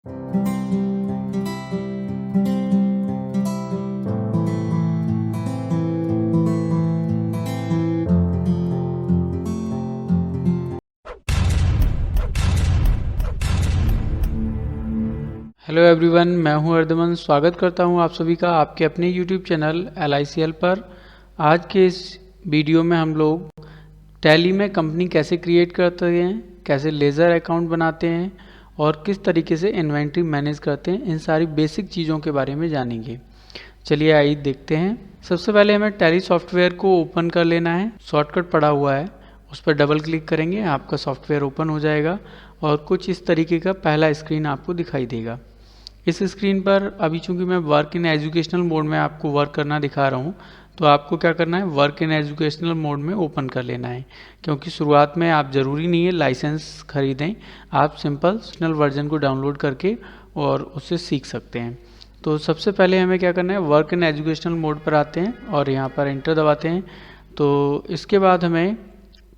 Hello everyone, मैं हूं अर्धमन। स्वागत करता हूं आप सभी का आपके अपने यूट्यूब चैनल LICL पर। आज के इस वीडियो में हम लोग टैली में कंपनी कैसे क्रिएट करते हैं, कैसे लेज़र अकाउंट बनाते हैं और किस तरीके से इन्वेंट्री मैनेज करते हैं, इन सारी बेसिक चीज़ों के बारे में जानेंगे। चलिए आइए देखते हैं। सबसे पहले हमें टैली सॉफ्टवेयर को ओपन कर लेना है। शॉर्टकट पड़ा हुआ है, उस पर डबल क्लिक करेंगे, आपका सॉफ्टवेयर ओपन हो जाएगा और कुछ इस तरीके का पहला स्क्रीन आपको दिखाई देगा। इस स्क्रीन पर अभी चूंकि मैं वर्क इन एजुकेशनल मोड में आपको वर्क करना दिखा रहा हूँ, तो आपको क्या करना है, वर्क इन एजुकेशनल मोड में ओपन कर लेना है। क्योंकि शुरुआत में आप ज़रूरी नहीं है लाइसेंस खरीदें, आप सिंपल सिग्नल वर्जन को डाउनलोड करके और उससे सीख सकते हैं। तो सबसे पहले हमें क्या करना है, वर्क इन एजुकेशनल मोड पर आते हैं और यहाँ पर एंटर दबाते हैं। तो इसके बाद हमें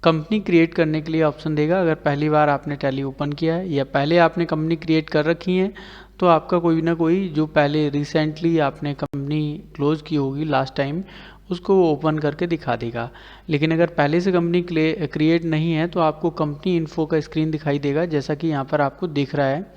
कंपनी क्रिएट करने के लिए ऑप्शन देगा। अगर पहली बार आपने टैली ओपन किया है या पहले आपने कंपनी क्रिएट कर रखी है, तो आपका कोई ना कोई जो पहले रिसेंटली आपने कंपनी क्लोज की होगी लास्ट टाइम, उसको ओपन करके दिखा देगा। लेकिन अगर पहले से कंपनी क्रिएट नहीं है तो आपको कंपनी इन्फो का स्क्रीन दिखाई देगा, जैसा कि यहाँ पर आपको दिख रहा है।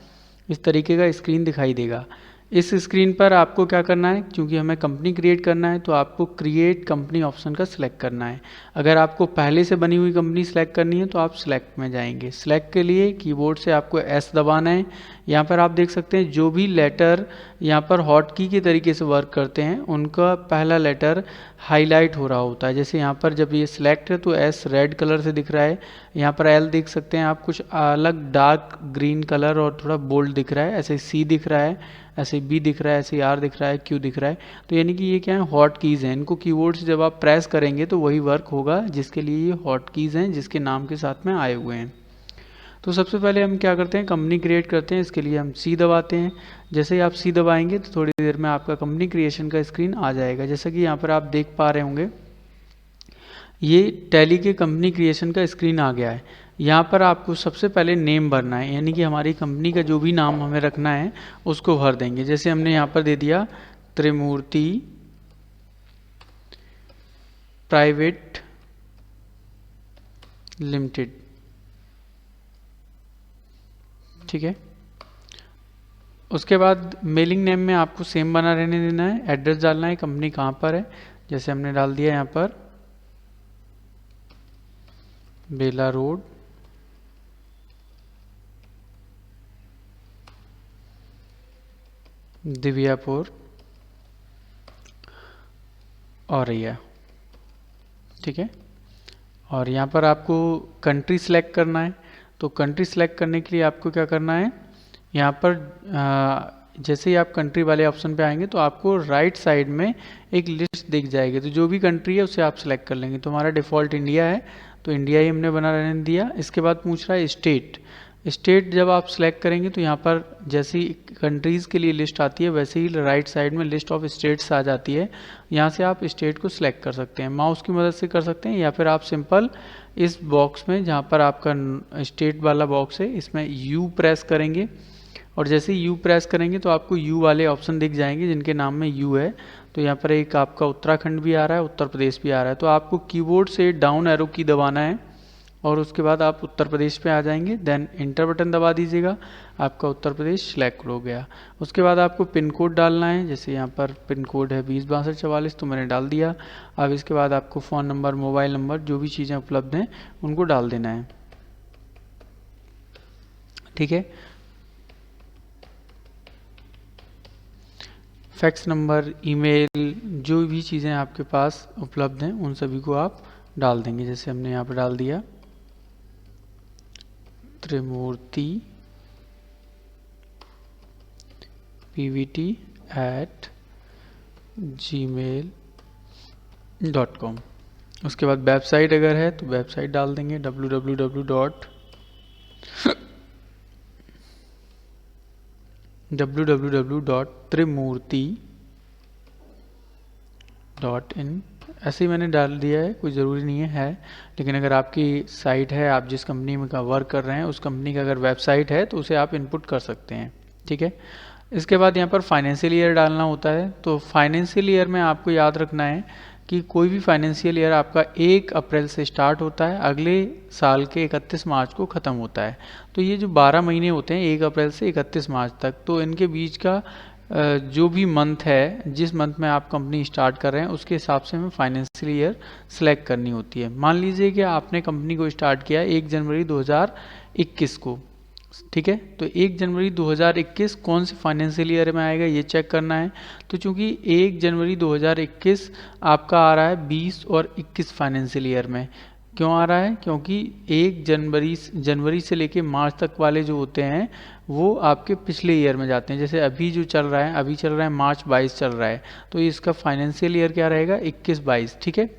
इस तरीके का स्क्रीन दिखाई देगा। इस स्क्रीन पर आपको क्या करना है, क्योंकि हमें कंपनी क्रिएट करना है तो आपको क्रिएट कंपनी ऑप्शन का सिलेक्ट करना है। अगर आपको पहले से बनी हुई कंपनी सिलेक्ट करनी है तो आप सिलेक्ट में जाएंगे। सिलेक्ट के लिए कीबोर्ड से आपको S दबाना है। यहाँ पर आप देख सकते हैं जो भी लेटर यहाँ पर हॉट की के तरीके से वर्क करते हैं, उनका पहला लेटर हाईलाइट हो रहा होता है। जैसे यहाँ पर जब ये सिलेक्ट है तो S रेड कलर से दिख रहा है। यहाँ पर L देख सकते हैं आप, कुछ अलग डार्क ग्रीन कलर और थोड़ा बोल्ड दिख रहा है। ऐसे C दिख रहा है, ऐसे B दिख रहा है, ऐसे R दिख रहा है, Q दिख रहा है। तो यानी कि ये क्या है, हॉट कीज़ हैं। इनको कीबोर्ड से जब आप प्रेस करेंगे तो वही वर्क होगा जिसके लिए ये हॉट कीज़ हैं, जिसके नाम के साथ में आए हुए हैं। तो सबसे पहले हम क्या करते हैं, कंपनी क्रिएट करते हैं। इसके लिए हम C दबाते हैं। जैसे ही आप C दबाएंगे तो थोड़ी देर में आपका कंपनी क्रिएशन का स्क्रीन आ जाएगा। जैसा कि यहाँ पर आप देख पा रहे होंगे, ये टैली के कंपनी क्रिएशन का स्क्रीन आ गया है। यहाँ पर आपको सबसे पहले नेम भरना है, यानी कि हमारी कंपनी का जो भी नाम हमें रखना है उसको भर देंगे। जैसे हमने यहाँ पर दे दिया त्रिमूर्ति प्राइवेट लिमिटेड, ठीक है। उसके बाद मेलिंग नेम में आपको सेम बना रहने देना है। एड्रेस डालना है, कंपनी कहाँ पर है। जैसे हमने डाल दिया यहाँ पर बेला रोड, दिव्यापुर, औरैया, ठीक है। और यहाँ पर आपको कंट्री सेलेक्ट करना है। तो कंट्री सेलेक्ट करने के लिए आपको क्या करना है, यहाँ पर जैसे ही आप कंट्री वाले ऑप्शन पे आएंगे तो आपको राइट साइड में एक लिस्ट दिख जाएगी। तो जो भी कंट्री है उसे आप सेलेक्ट कर लेंगे। तो हमारा डिफ़ॉल्ट इंडिया है, तो इंडिया ही हमने बना रहने दिया। इसके बाद पूछ रहा है स्टेट। स्टेट जब आप सेलेक्ट करेंगे तो यहाँ पर जैसी कंट्रीज़ के लिए लिस्ट आती है, वैसे ही राइट साइड में लिस्ट ऑफ स्टेट्स आ जाती है। यहाँ से आप स्टेट को सिलेक्ट कर सकते हैं, माउस की मदद से कर सकते हैं, या फिर आप सिंपल इस बॉक्स में जहाँ पर आपका स्टेट वाला बॉक्स है, इसमें U प्रेस करेंगे। और जैसे ही U प्रेस करेंगे तो आपको U वाले ऑप्शन दिख जाएंगे जिनके नाम में U है। तो यहाँ पर एक आपका उत्तराखंड भी आ रहा है, उत्तर प्रदेश भी आ रहा है। तो आपको कीबोर्ड से डाउन एरो की दबाना है और उसके बाद आप उत्तर प्रदेश पे आ जाएंगे। देन इंटर बटन दबा दीजिएगा, आपका उत्तर प्रदेश सिलेक्ट हो गया। उसके बाद आपको पिन कोड डालना है। जैसे यहाँ पर पिन कोड है 206244, तो मैंने डाल दिया। अब इसके बाद आपको फ़ोन नंबर, मोबाइल नंबर, जो भी चीज़ें उपलब्ध हैं उनको डाल देना है, ठीक है। फैक्स नंबर, ईमेल, जो भी चीज़ें आपके पास उपलब्ध हैं उन सभी को आप डाल देंगे। जैसे हमने यहाँ पर डाल दिया त्रिमूर्ति pvt@gmail.com। उसके बाद वेबसाइट अगर है तो वेबसाइट डाल देंगे www.trimurti.in। ऐसे ही मैंने डाल दिया है, कोई ज़रूरी नहीं है। लेकिन अगर आपकी साइट है, आप जिस कंपनी में का वर्क कर रहे हैं उस कंपनी का अगर वेबसाइट है तो उसे आप इनपुट कर सकते हैं, ठीक है। इसके बाद यहाँ पर फाइनेंशियल ईयर डालना होता है। तो फाइनेंशियल ईयर में आपको याद रखना है कि कोई भी फाइनेंशियल ईयर आपका 1 अप्रैल से स्टार्ट होता है, अगले साल के 31 मार्च को ख़त्म होता है। तो ये जो 12 महीने होते हैं 1 अप्रैल से 31 मार्च तक, तो इनके बीच का जो भी मंथ है, जिस मंथ में आप कंपनी स्टार्ट कर रहे हैं उसके हिसाब से हमें फाइनेंशियल ईयर सेलेक्ट करनी होती है। मान लीजिए कि आपने कंपनी को स्टार्ट किया 1 जनवरी 2021 को, ठीक है। तो 1 जनवरी 2021 कौन से फाइनेंशियल ईयर में आएगा ये चेक करना है। तो चूंकि 1 जनवरी 2021 आपका आ रहा है 20 और 21 फाइनेंशियल ईयर में, क्यों आ रहा है? क्योंकि 1 जनवरी से लेके मार्च तक वाले जो होते हैं वो आपके पिछले ईयर में जाते हैं। जैसे अभी जो चल रहा है, अभी चल रहा है मार्च 22 चल रहा है, तो इसका फाइनेंशियल ईयर क्या रहेगा? 21-22, ठीक है।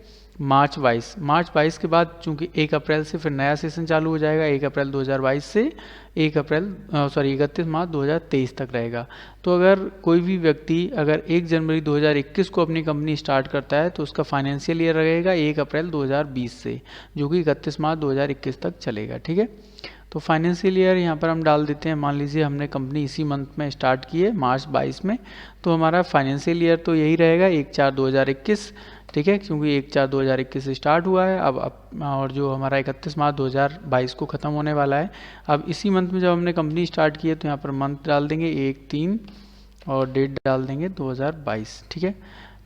मार्च 22 के बाद चूंकि 1 अप्रैल से फिर नया सेशन चालू हो जाएगा, 1 अप्रैल 2022 से 31 मार्च 2023 तक रहेगा। तो अगर कोई भी व्यक्ति अगर 1 जनवरी 2021 को अपनी कंपनी स्टार्ट करता है तो उसका फाइनेंशियल ईयर रहेगा 1 अप्रैल 2020 से, जो कि 31 मार्च 2021 तक चलेगा, ठीक है। तो फाइनेंशियल ईयर यहाँ पर हम डाल देते हैं। मान लीजिए हमने कंपनी इसी मंथ में स्टार्ट की है, मार्च 22 में, तो हमारा फाइनेंशियल ईयर तो यही रहेगा 1/4/2021, ठीक है, क्योंकि 1/4/2021 से स्टार्ट हुआ है। अब और जो हमारा 31 मार्च 2022 को ख़त्म होने वाला है। अब इसी मंथ में जब हमने कंपनी स्टार्ट की है तो यहाँ पर मंथ डाल देंगे 1/3 और डेट डाल देंगे 2022, ठीक है।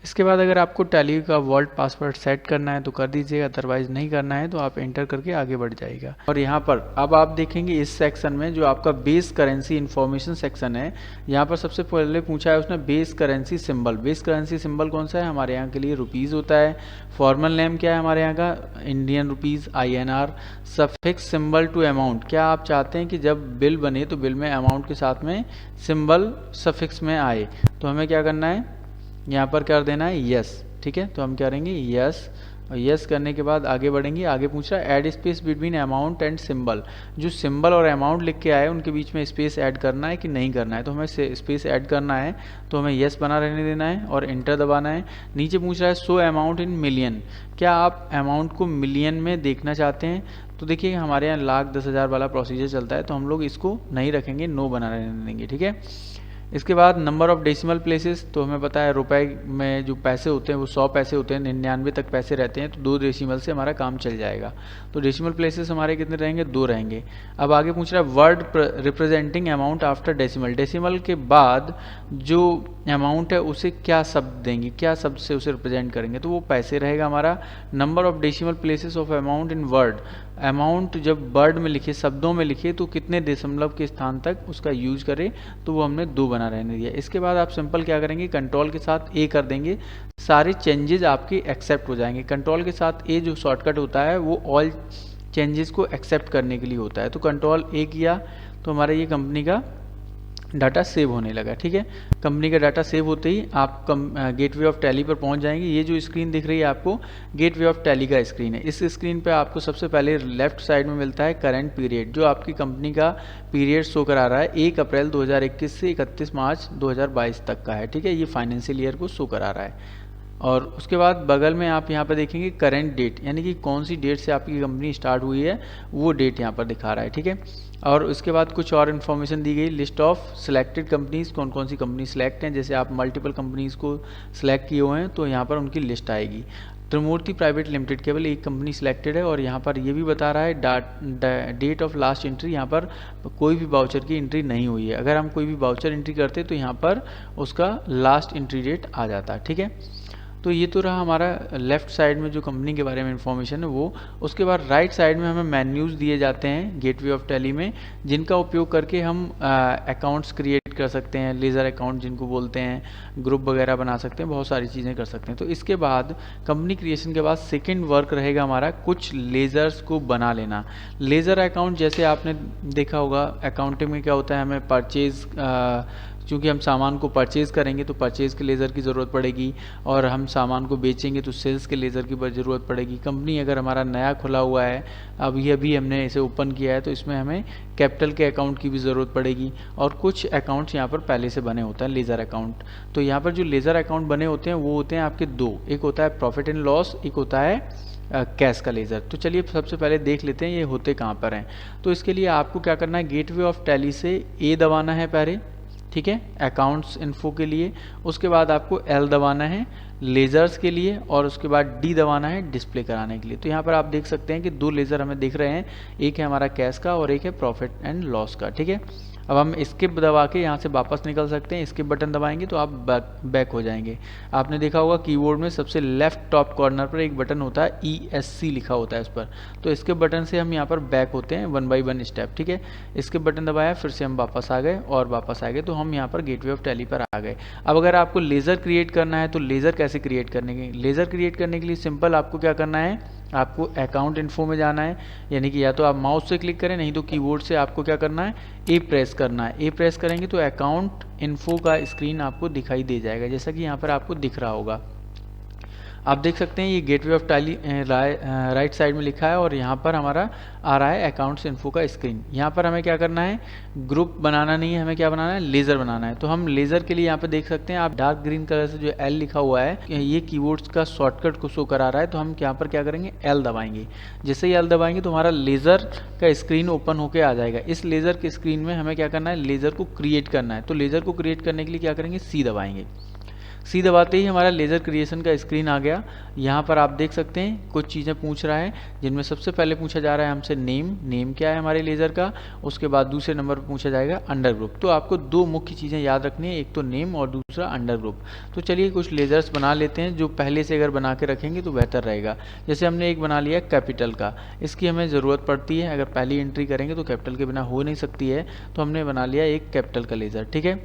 इसके बाद अगर आपको टैली का वॉल्ट पासवर्ड सेट करना है तो कर दीजिएगा, अदरवाइज नहीं करना है तो आप एंटर करके आगे बढ़ जाएगा। और यहाँ पर अब आप देखेंगे इस सेक्शन में जो आपका बेस करेंसी इन्फॉर्मेशन सेक्शन है, यहाँ पर सबसे पहले पूछा है उसने base currency symbol. Base currency symbol कौन सा है? हमारे यहाँ के लिए रुपीज़ होता है। फॉर्मल नेम क्या है हमारे यहाँ का? Indian rupees, INR। Suffix symbol to amount, क्या आप चाहते हैं कि जब बिल बने तो बिल में अमाउंट के साथ में सिंबल सफिक्स में आए? तो हमें क्या करना है, यहाँ पर कर देना है यस, ठीक है। तो हम क्या करेंगे यस, और यस करने के बाद आगे बढ़ेंगे। आगे पूछ रहा है add space between amount and symbol. जो सिंबल और अमाउंट लिख के आए उनके बीच में स्पेस ऐड करना है कि नहीं करना है? तो हमें स्पेस ऐड करना है, तो हमें यस बना रहने देना है और एंटर दबाना है। नीचे पूछ रहा है शो अमाउंट इन मिलियन, क्या आप अमाउंट को मिलियन में देखना चाहते हैं? तो देखिए हमारे यहाँ लाख 10,000 वाला प्रोसीजर चलता है, तो हम लोग इसको नहीं रखेंगे, नो बना रहने देंगे, ठीक है। इसके बाद नंबर ऑफ डेसिमल प्लेसेस, तो हमें पता है रुपए में जो पैसे होते हैं वो 100 पैसे होते हैं, 99 तक पैसे रहते हैं, तो 2 डेसिमल से हमारा काम चल जाएगा। तो डेसिमल प्लेसेस हमारे कितने रहेंगे? 2 रहेंगे। अब आगे पूछ रहा है word representing amount after decimal. Decimal के बाद जो अमाउंट है उसे क्या शब्द देंगे, क्या शब्द से उसे रिप्रेजेंट करेंगे? तो वो पैसे रहेगा हमारा। Number of decimal places of amount in word, amount जब वर्ड में लिखे, शब्दों में लिखे, तो कितने दशमलव के स्थान तक उसका यूज करें? तो वो हमने 2 बना रहने दिया। इसके बाद आप सिंपल क्या करेंगे, कंट्रोल के साथ ए कर देंगे, सारे चेंजेस आपके एक्सेप्ट हो जाएंगे। कंट्रोल के साथ ए जो शॉर्टकट होता है वो ऑल चेंजेस को एक्सेप्ट करने के लिए होता है। तो कंट्रोल ए किया तो हमारा ये कंपनी का डाटा सेव होने लगा, ठीक है। कंपनी का डाटा सेव होते ही आप गेटवे ऑफ टैली पर पहुंच जाएंगे। ये जो स्क्रीन दिख रही है आपको गेटवे ऑफ टैली का स्क्रीन है। इस स्क्रीन पे आपको सबसे पहले लेफ्ट साइड में मिलता है करंट पीरियड, जो आपकी कंपनी का पीरियड शो करा रहा है 1 अप्रैल 2021 से 31 मार्च 2022 तक का है, ठीक है। ये फाइनेंशियल ईयर को शो करा रहा है। और उसके बाद बगल में आप यहाँ पर देखेंगे करेंट डेट, यानी कि कौन सी डेट से आपकी कंपनी स्टार्ट हुई है वो डेट यहाँ पर दिखा रहा है, ठीक है। और उसके बाद कुछ और इन्फॉर्मेशन दी गई, लिस्ट ऑफ सिलेक्टेड कंपनीज, कौन कौन सी कंपनी सिलेक्ट हैं। जैसे आप मल्टीपल कंपनीज को सिलेक्ट किए हुए हैं तो यहाँ पर उनकी लिस्ट आएगी। त्रिमूर्ति प्राइवेट लिमिटेड केवल एक कंपनी सिलेक्टेड है। और यहाँ पर ये भी बता रहा है डेट ऑफ लास्ट एंट्री, यहाँ पर कोई भी वाउचर की एंट्री नहीं हुई है। अगर हम कोई भी वाउचर एंट्री करते तो यहाँ पर उसका लास्ट एंट्री डेट आ जाता, ठीक है। तो ये तो रहा हमारा लेफ्ट साइड में जो कंपनी के बारे में इंफॉर्मेशन है वो। उसके बाद राइट साइड में हमें मेन्यूज़ दिए जाते हैं गेटवे ऑफ टैली में, जिनका उपयोग करके हम अकाउंट्स क्रिएट कर सकते हैं, लेज़र अकाउंट जिनको बोलते हैं, ग्रुप वगैरह बना सकते हैं, बहुत सारी चीज़ें कर सकते हैं। तो इसके बाद कंपनी क्रिएशन के बाद सेकेंड वर्क रहेगा हमारा कुछ लेज़र्स को बना लेना। लेज़र अकाउंट जैसे आपने देखा होगा अकाउंटिंग में क्या होता है, हमें परचेज़, चूँकि हम सामान को परचेज़ करेंगे तो परचेज़ के लेज़र की ज़रूरत पड़ेगी, और हम सामान को बेचेंगे तो सेल्स के लेज़र की ज़रूरत पड़ेगी। कंपनी अगर हमारा नया खुला हुआ है, अभी हमने इसे ओपन किया है, तो इसमें हमें कैपिटल के अकाउंट की भी ज़रूरत पड़ेगी। और कुछ अकाउंट्स यहाँ पर पहले से बने होते हैं लेज़र अकाउंट। तो यहाँ पर जो लेज़र अकाउंट बने होते हैं वो होते हैं आपके 2, एक होता है प्रॉफिट एंड लॉस, एक होता है कैश का लेज़र। तो चलिए सबसे पहले देख लेते हैं ये होते कहाँ पर हैं। तो इसके लिए आपको क्या करना है, गेटवे ऑफ टैली से ए दबाना है पहले, ठीक है, अकाउंट्स इन्फो के लिए। उसके बाद आपको L दबाना है लेज़र्स के लिए, और उसके बाद D दबाना है डिस्प्ले कराने के लिए। तो यहाँ पर आप देख सकते हैं कि 2 लेज़र हमें दिख रहे हैं, एक है हमारा कैश का और एक है प्रॉफिट एंड लॉस का। ठीक है, अब हम स्किप दबा के यहाँ से वापस निकल सकते हैं। स्किप बटन दबाएंगे तो आप बैक हो जाएंगे। आपने देखा होगा कीबोर्ड में सबसे लेफ्ट टॉप कॉर्नर पर एक बटन होता है ESC लिखा होता है उस पर, तो स्किप बटन से हम यहाँ पर बैक होते हैं 1 बाई 1 स्टेप। ठीक है, स्किप बटन दबाया, फिर से हम वापस आ गए और वापस आ गए, तो हम यहाँ पर गेटवे ऑफ टैली पर आ गए। अब अगर आपको लेज़र क्रिएट करना है तो लेज़र कैसे क्रिएट करने के, लेज़र क्रिएट करने के लिए सिंपल आपको क्या करना है, आपको अकाउंट इन्फो में जाना है, यानी कि या तो आप माउस से क्लिक करें, नहीं तो कीबोर्ड से आपको क्या करना है, ए प्रेस करना है। ए प्रेस करेंगे तो अकाउंट इन्फो का स्क्रीन आपको दिखाई दे जाएगा, जैसा कि यहाँ पर आपको दिख रहा होगा। आप देख सकते हैं ये gateway of tally right side में लिखा है और यहाँ पर हमारा आ रहा है अकाउंट्स इन्फो का स्क्रीन। यहाँ पर हमें क्या करना है, ग्रुप बनाना नहीं है, हमें क्या बनाना है, लेज़र बनाना है। तो हम लेज़र के लिए यहाँ पे देख सकते हैं, आप डार्क ग्रीन कलर से जो L लिखा हुआ है, ये कीबोर्ड्स का शॉर्टकट को शो करा रहा है, तो हम यहाँ पर क्या करेंगे, L दबाएंगे। जैसे ही L दबाएंगे तो हमारा लेज़र का स्क्रीन ओपन होकर आ जाएगा। इस लेज़र के स्क्रीन में हमें क्या करना है, लेज़र को क्रिएट करना है। तो लेज़र को क्रिएट करने के लिए क्या करेंगे, C दबाएंगे। सी दबाते ही हमारा लेज़र क्रिएशन का स्क्रीन आ गया। यहाँ पर आप देख सकते हैं कुछ चीज़ें पूछ रहा है, जिनमें सबसे पहले पूछा जा रहा है हमसे नेम क्या है हमारे लेज़र का। उसके बाद दूसरे नंबर पर पूछा जाएगा अंडर ग्रुप। तो आपको 2 मुख्य चीज़ें याद रखनी है, एक तो नेम और दूसरा अंडर ग्रुप। तो चलिए कुछ लेज़र्स बना लेते हैं, जो पहले से अगर बना के रखेंगे तो बेहतर रहेगा। जैसे हमने एक बना लिया कैपिटल का, इसकी हमें ज़रूरत पड़ती है, अगर पहली एंट्री करेंगे तो कैपिटल के बिना हो नहीं सकती है, तो हमने बना लिया एक कैपिटल का लेज़र। ठीक है,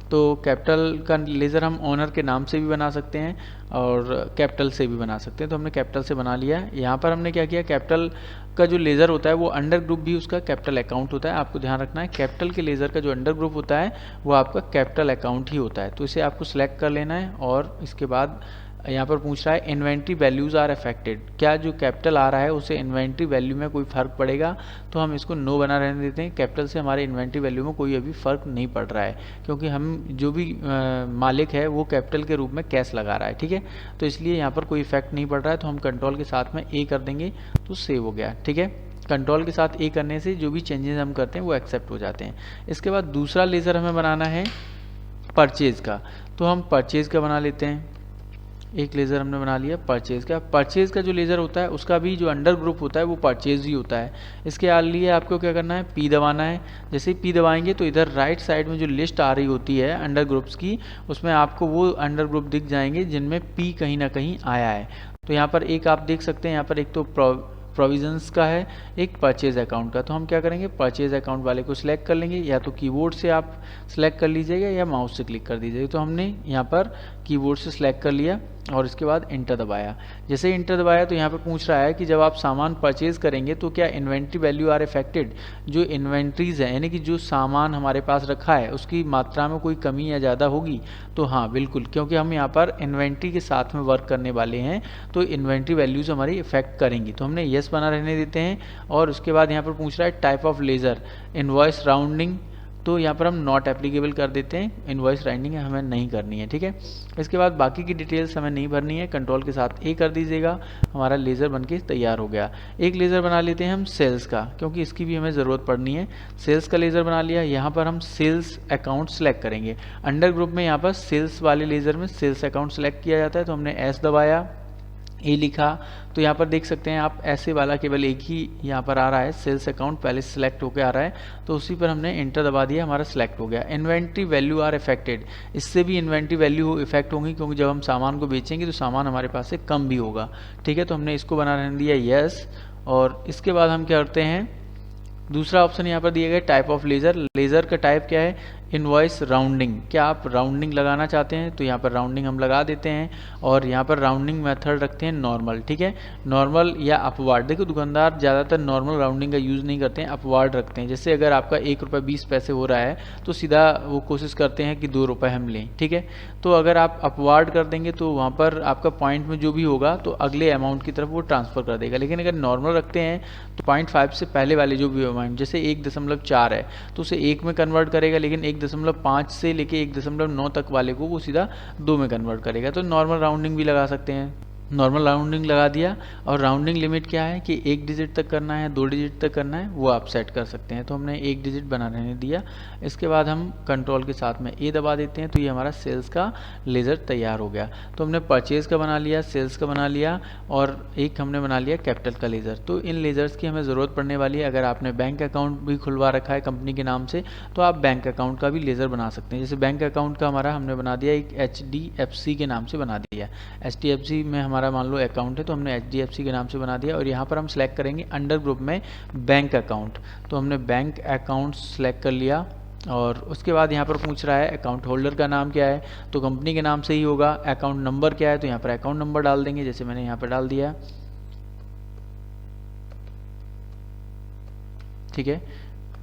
तो कैपिटल का लेज़र हम ऑनर के नाम से भी बना सकते हैं और कैपिटल से भी बना सकते हैं। तो हमने कैपिटल से बना लिया है। यहाँ पर हमने क्या किया, कैपिटल का जो लेज़र होता है वो अंडर ग्रुप भी उसका कैपिटल अकाउंट होता है। आपको ध्यान रखना है, कैपिटल के लेज़र का जो अंडर ग्रुप होता है वो आपका कैपिटल अकाउंट ही होता है। तो इसे आपको सिलेक्ट कर लेना है और इसके बाद यहाँ पर पूछ रहा है इन्वेंट्री वैल्यूज़ आर अफेक्टेड, क्या जो कैपिटल आ रहा है उसे इन्वेंट्री वैल्यू में कोई फ़र्क पड़ेगा। तो हम इसको नो बना रहने देते हैं। कैपिटल से हमारे इन्वेंट्री वैल्यू में कोई अभी फ़र्क नहीं पड़ रहा है, क्योंकि हम जो भी मालिक है वो कैपिटल के रूप में कैश लगा रहा है। ठीक है, तो इसलिए यहाँ पर कोई इफेक्ट नहीं पड़ रहा है। तो हम कंट्रोल के साथ में ए कर देंगे तो सेव हो गया। ठीक है, कंट्रोल के साथ ए करने से जो भी चेंजेस हम करते हैं वो एक्सेप्ट हो जाते हैं। इसके बाद दूसरा लेज़र हमें बनाना है परचेज़ का, तो हम परचेज़ का बना लेते हैं। एक लेज़र हमने बना लिया परचेज़ का। परचेज़ का जो लेज़र होता है उसका भी जो अंडर ग्रुप होता है वो परचेज़ ही होता है। इसके लिए आपको क्या करना है, पी दबाना है। जैसे ही पी दबाएंगे तो इधर राइट साइड में जो लिस्ट आ रही होती है अंडर ग्रुप्स की, उसमें आपको वो अंडर ग्रुप दिख जाएंगे जिनमें पी कहीं ना कहीं आया है। तो यहाँ पर एक आप देख सकते हैं, यहाँ पर एक तो प्रोविजंस का है, एक परचेज अकाउंट का। तो हम क्या करेंगे, परचेज अकाउंट वाले को सिलेक्ट कर लेंगे, या तो कीबोर्ड से आप सिलेक्ट कर लीजिएगा या माउस से क्लिक कर दीजिएगा। तो हमने यहाँ पर कीबोर्ड से सिलेक्ट कर लिया और इसके बाद इंटर दबाया। जैसे ही इंटर दबाया तो यहाँ पर पूछ रहा है कि जब आप सामान परचेज करेंगे तो क्या इन्वेंट्री वैल्यू आर अफेक्टेड, जो इन्वेंट्रीज़ है यानी कि जो सामान हमारे पास रखा है उसकी मात्रा में कोई कमी या ज़्यादा होगी। तो हाँ बिल्कुल, क्योंकि हम यहाँ पर इन्वेंट्री के साथ में वर्क करने वाले हैं तो इन्वेंट्री वैल्यूज़ हमारी इफेक्ट करेंगी। तो हमने येस बना रहने देते हैं। और उसके बाद यहाँ पर पूछ रहा है type of laser, invoice rounding, तो यहाँ पर हम नॉट एप्लीकेबल कर देते हैं, इनवॉइस राइंडिंग हमें नहीं करनी है। ठीक है, इसके बाद बाकी की डिटेल्स हमें नहीं भरनी है, कंट्रोल के साथ ए कर दीजिएगा, हमारा लेज़र बनके तैयार हो गया। एक लेज़र बना लेते हैं हम सेल्स का, क्योंकि इसकी भी हमें ज़रूरत पड़नी है। सेल्स का लेज़र बना लिया। यहाँ पर हम सेल्स अकाउंट सेलेक्ट करेंगे। अंडर ग्रुप में यहाँ पर सेल्स वाले लेज़र में सेल्स अकाउंट सेलेक्ट किया जाता है। तो हमने एस दबाया, ए लिखा, तो यहाँ पर देख सकते हैं आप ऐसे वाला केवल एक ही यहाँ पर आ रहा है, सेल्स अकाउंट पहले सेलेक्ट होकर आ रहा है, तो उसी पर हमने इंटर दबा दिया, हमारा सेलेक्ट हो गया। इन्वेंट्री वैल्यू आर अफेक्टेड, इससे भी इन्वेंट्री वैल्यू इफेक्ट होंगी, क्योंकि जब हम सामान को बेचेंगे तो सामान हमारे पास से कम भी होगा। ठीक है, तो हमने इसको बना रहने दिया यस। और इसके बाद हम क्या करते हैं, दूसरा ऑप्शन यहाँ पर दिया गया टाइप ऑफ लेज़र। लेज़र का टाइप क्या है, इनवॉइस राउंडिंग, क्या आप राउंडिंग लगाना चाहते हैं, तो यहाँ पर राउंडिंग हम लगा देते हैं। और यहाँ पर राउंडिंग मेथड रखते हैं नॉर्मल। ठीक है, नॉर्मल या अपवार्ड, देखो दुकानदार ज़्यादातर नॉर्मल राउंडिंग का यूज़ नहीं करते हैं, अपवार्ड रखते हैं। जैसे अगर आपका 1 रुपये 20 पैसे हो रहा है तो सीधा वो कोशिश करते हैं कि 2 रुपये हम लें। ठीक है, तो अगर आप अपवार्ड कर देंगे तो वहाँ पर आपका पॉइंट में जो भी होगा तो अगले अमाउंट की तरफ वो ट्रांसफ़र कर देगा। लेकिन अगर नॉर्मल रखते हैं तो 0.5 से पहले वाले जो भी अमाउंट, जैसे 1.4 है तो उसे 1 में कन्वर्ट करेगा, लेकिन 1.5 से लेके 1.9 तक वाले को वो सीधा 2 में कन्वर्ट करेगा। तो नॉर्मल राउंडिंग भी लगा सकते हैं। नॉर्मल राउंडिंग लगा दिया। और राउंडिंग लिमिट क्या है कि 1 डिजिट तक करना है, 2 डिजिट तक करना है, वो आप सेट कर सकते हैं। तो हमने 1 डिजिट बना रहने दिया। इसके बाद हम कंट्रोल के साथ में ए दबा देते हैं, तो ये हमारा सेल्स का लेज़र तैयार हो गया। तो हमने परचेज़ का बना लिया, सेल्स का बना लिया, और एक हमने बना लिया कैपिटल का लेज़र। तो इन लेज़र्स की हमें ज़रूरत पड़ने वाली है। अगर आपने बैंक अकाउंट भी खुलवा रखा है कंपनी के नाम से, तो आप बैंक अकाउंट का भी लेज़र बना सकते हैं। जैसे बैंक अकाउंट का हमारा हमने बना दिया, एक HDFC के नाम से बना दिया। HDFC में हमारा मान लो अकाउंट है, तो हमने HDFC के नाम से बना दिया। और यहाँ पर हम सेलेक्ट करेंगे अंडर ग्रुप में बैंक अकाउंट, तो हमने बैंक अकाउंट सेलेक्ट कर लिया। और उसके बाद यहाँ पर पूछ रहा है अकाउंट होल्डर का नाम क्या है, तो कंपनी के नाम से ही होगा। अकाउंट नंबर क्या है, तो यहाँ पर अकाउंट नंबर डाल देंगे, जैसे मैंने यहाँ पर डाल दिया। ठीक है।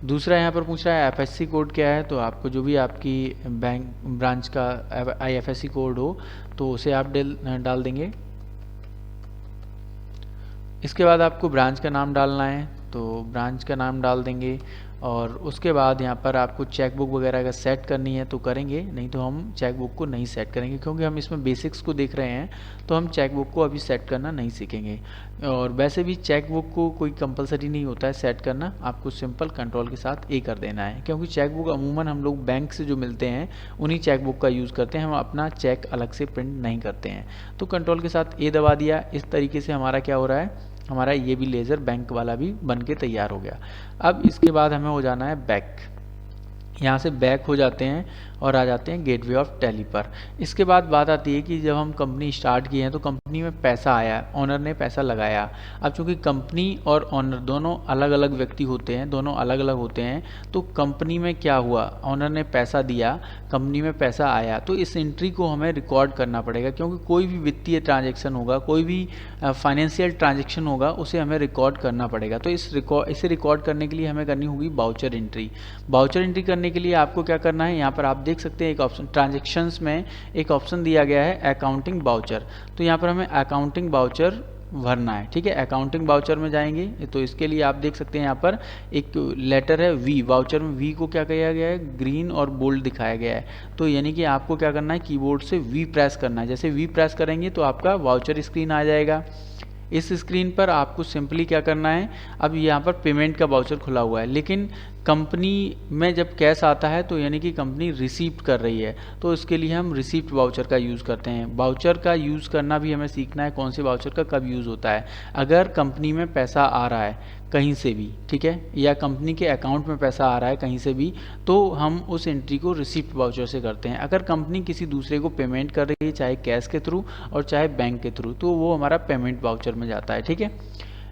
दूसरा यहाँ पर पूछ रहा है FSC कोड क्या है, तो आपको जो भी आपकी बैंक ब्रांच का IFSC कोड हो तो उसे आप डाल देंगे। इसके बाद आपको ब्रांच का नाम डालना है, तो ब्रांच का नाम डाल देंगे। और उसके बाद यहाँ पर आपको चेकबुक वगैरह अगर सेट करनी है तो करेंगे, नहीं तो हम चेकबुक को नहीं सेट करेंगे, क्योंकि हम इसमें बेसिक्स को देख रहे हैं, तो हम चेकबुक को अभी सेट करना नहीं सीखेंगे। और वैसे भी चेकबुक को कोई कंपलसरी नहीं होता है सेट करना, आपको सिंपल कंट्रोल के साथ ए कर देना है, क्योंकि चेकबुक अमूमन हम लोग बैंक से जो मिलते हैं उन्हीं चेकबुक का यूज़ करते हैं, हम अपना चेक अलग से प्रिंट नहीं करते हैं। तो कंट्रोल के साथ ए दबा दिया। इस तरीके से हमारा क्या हो रहा है, हमारा ये भी लेज़र बैंक वाला भी बन के तैयार हो गया। अब इसके बाद हमें हो जाना है बैक। यहाँ से बैक हो जाते हैं और आ जाते हैं गेटवे ऑफ टैली पर। इसके बाद बात आती है कि जब हम कंपनी स्टार्ट किए हैं तो कंपनी में पैसा आया, ऑनर ने पैसा लगाया। अब चूंकि कंपनी और ऑनर दोनों अलग अलग व्यक्ति होते हैं, दोनों अलग अलग होते हैं, तो कंपनी में क्या हुआ, ऑनर ने पैसा दिया, कंपनी में पैसा आया, तो इस एंट्री को हमें रिकॉर्ड करना पड़ेगा, क्योंकि कोई भी वित्तीय ट्रांजेक्शन होगा, कोई भी फाइनेंशियल ट्रांजेक्शन होगा, उसे हमें रिकॉर्ड करना पड़ेगा। तो इसे रिकॉर्ड करने के लिए हमें करनी होगी बाउचर एंट्री। बाउचर एंट्री करने के लिए आपको क्या करना है, यहाँ पर आप देख सकते हैं एक ऑप्शन ट्रांजैक्शंस में एक ऑप्शन दिया गया है अकाउंटिंग बाउचर। तो यहाँ पर हमें अकाउंटिंग बाउचर भरना है। ठीक है, अकाउंटिंग बाउचर में जाएंगे तो इसके लिए आप देख सकते हैं यहाँ पर एक लेटर है वी। बाउचर में वी को क्या किया गया है, ग्रीन और बोल्ड दिखाया गया है। तो यानी कि आपको क्या करना है, कीबोर्ड से वी प्रेस करना है। जैसे वी प्रेस करेंगे तो आपका वाउचर स्क्रीन आ जाएगा। इस स्क्रीन पर आपको सिंपली क्या करना है, अब यहाँ पर पेमेंट का वाउचर खुला हुआ है, लेकिन कंपनी में जब कैश आता है तो यानी कि कंपनी रिसीप्ट कर रही है, तो इसके लिए हम रिसीप्ट वाउचर का यूज़ करते हैं। वाउचर का यूज़ करना भी हमें सीखना है, कौन से वाउचर का कब यूज़ होता है। अगर कंपनी में पैसा आ रहा है कहीं से भी, ठीक है, या कंपनी के अकाउंट में पैसा आ रहा है कहीं से भी, तो हम उस एंट्री को रिसीप्ट वाउचर से करते हैं। अगर कंपनी किसी दूसरे को पेमेंट कर रही है, चाहे कैश के थ्रू और चाहे बैंक के थ्रू, तो वो हमारा पेमेंट वाउचर में जाता है। ठीक है,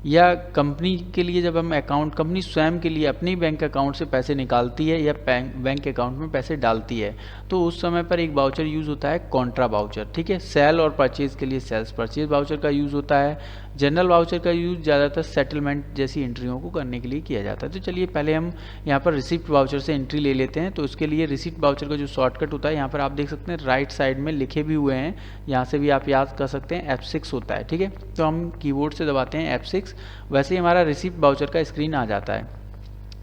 या कंपनी के लिए जब हम कंपनी स्वयं के लिए अपनी बैंक अकाउंट से पैसे निकालती है या बैंक अकाउंट में पैसे डालती है, तो उस समय पर एक वाउचर यूज़ होता है कॉन्ट्रा वाउचर। ठीक है, सेल और परचेज के लिए सेल्स परचेज वाउचर का यूज़ होता है। जनरल वाउचर का यूज़ ज़्यादातर सेटलमेंट जैसी एंट्रियों को करने के लिए किया जाता है। तो चलिए पहले हम यहाँ पर रिसिप्ट वाउचर से एंट्री ले लेते हैं। तो उसके लिए रिसिप्ट वाउचर का जो शॉर्टकट होता है, यहाँ पर आप देख सकते हैं राइट साइड में लिखे भी हुए हैं, यहाँ से भी आप याद कर सकते हैं, F6 होता है। ठीक है, तो हम कीबोर्ड से दबाते हैं F6, वैसे ही हमारा रिसिप्ट वाउचर का स्क्रीन आ जाता है।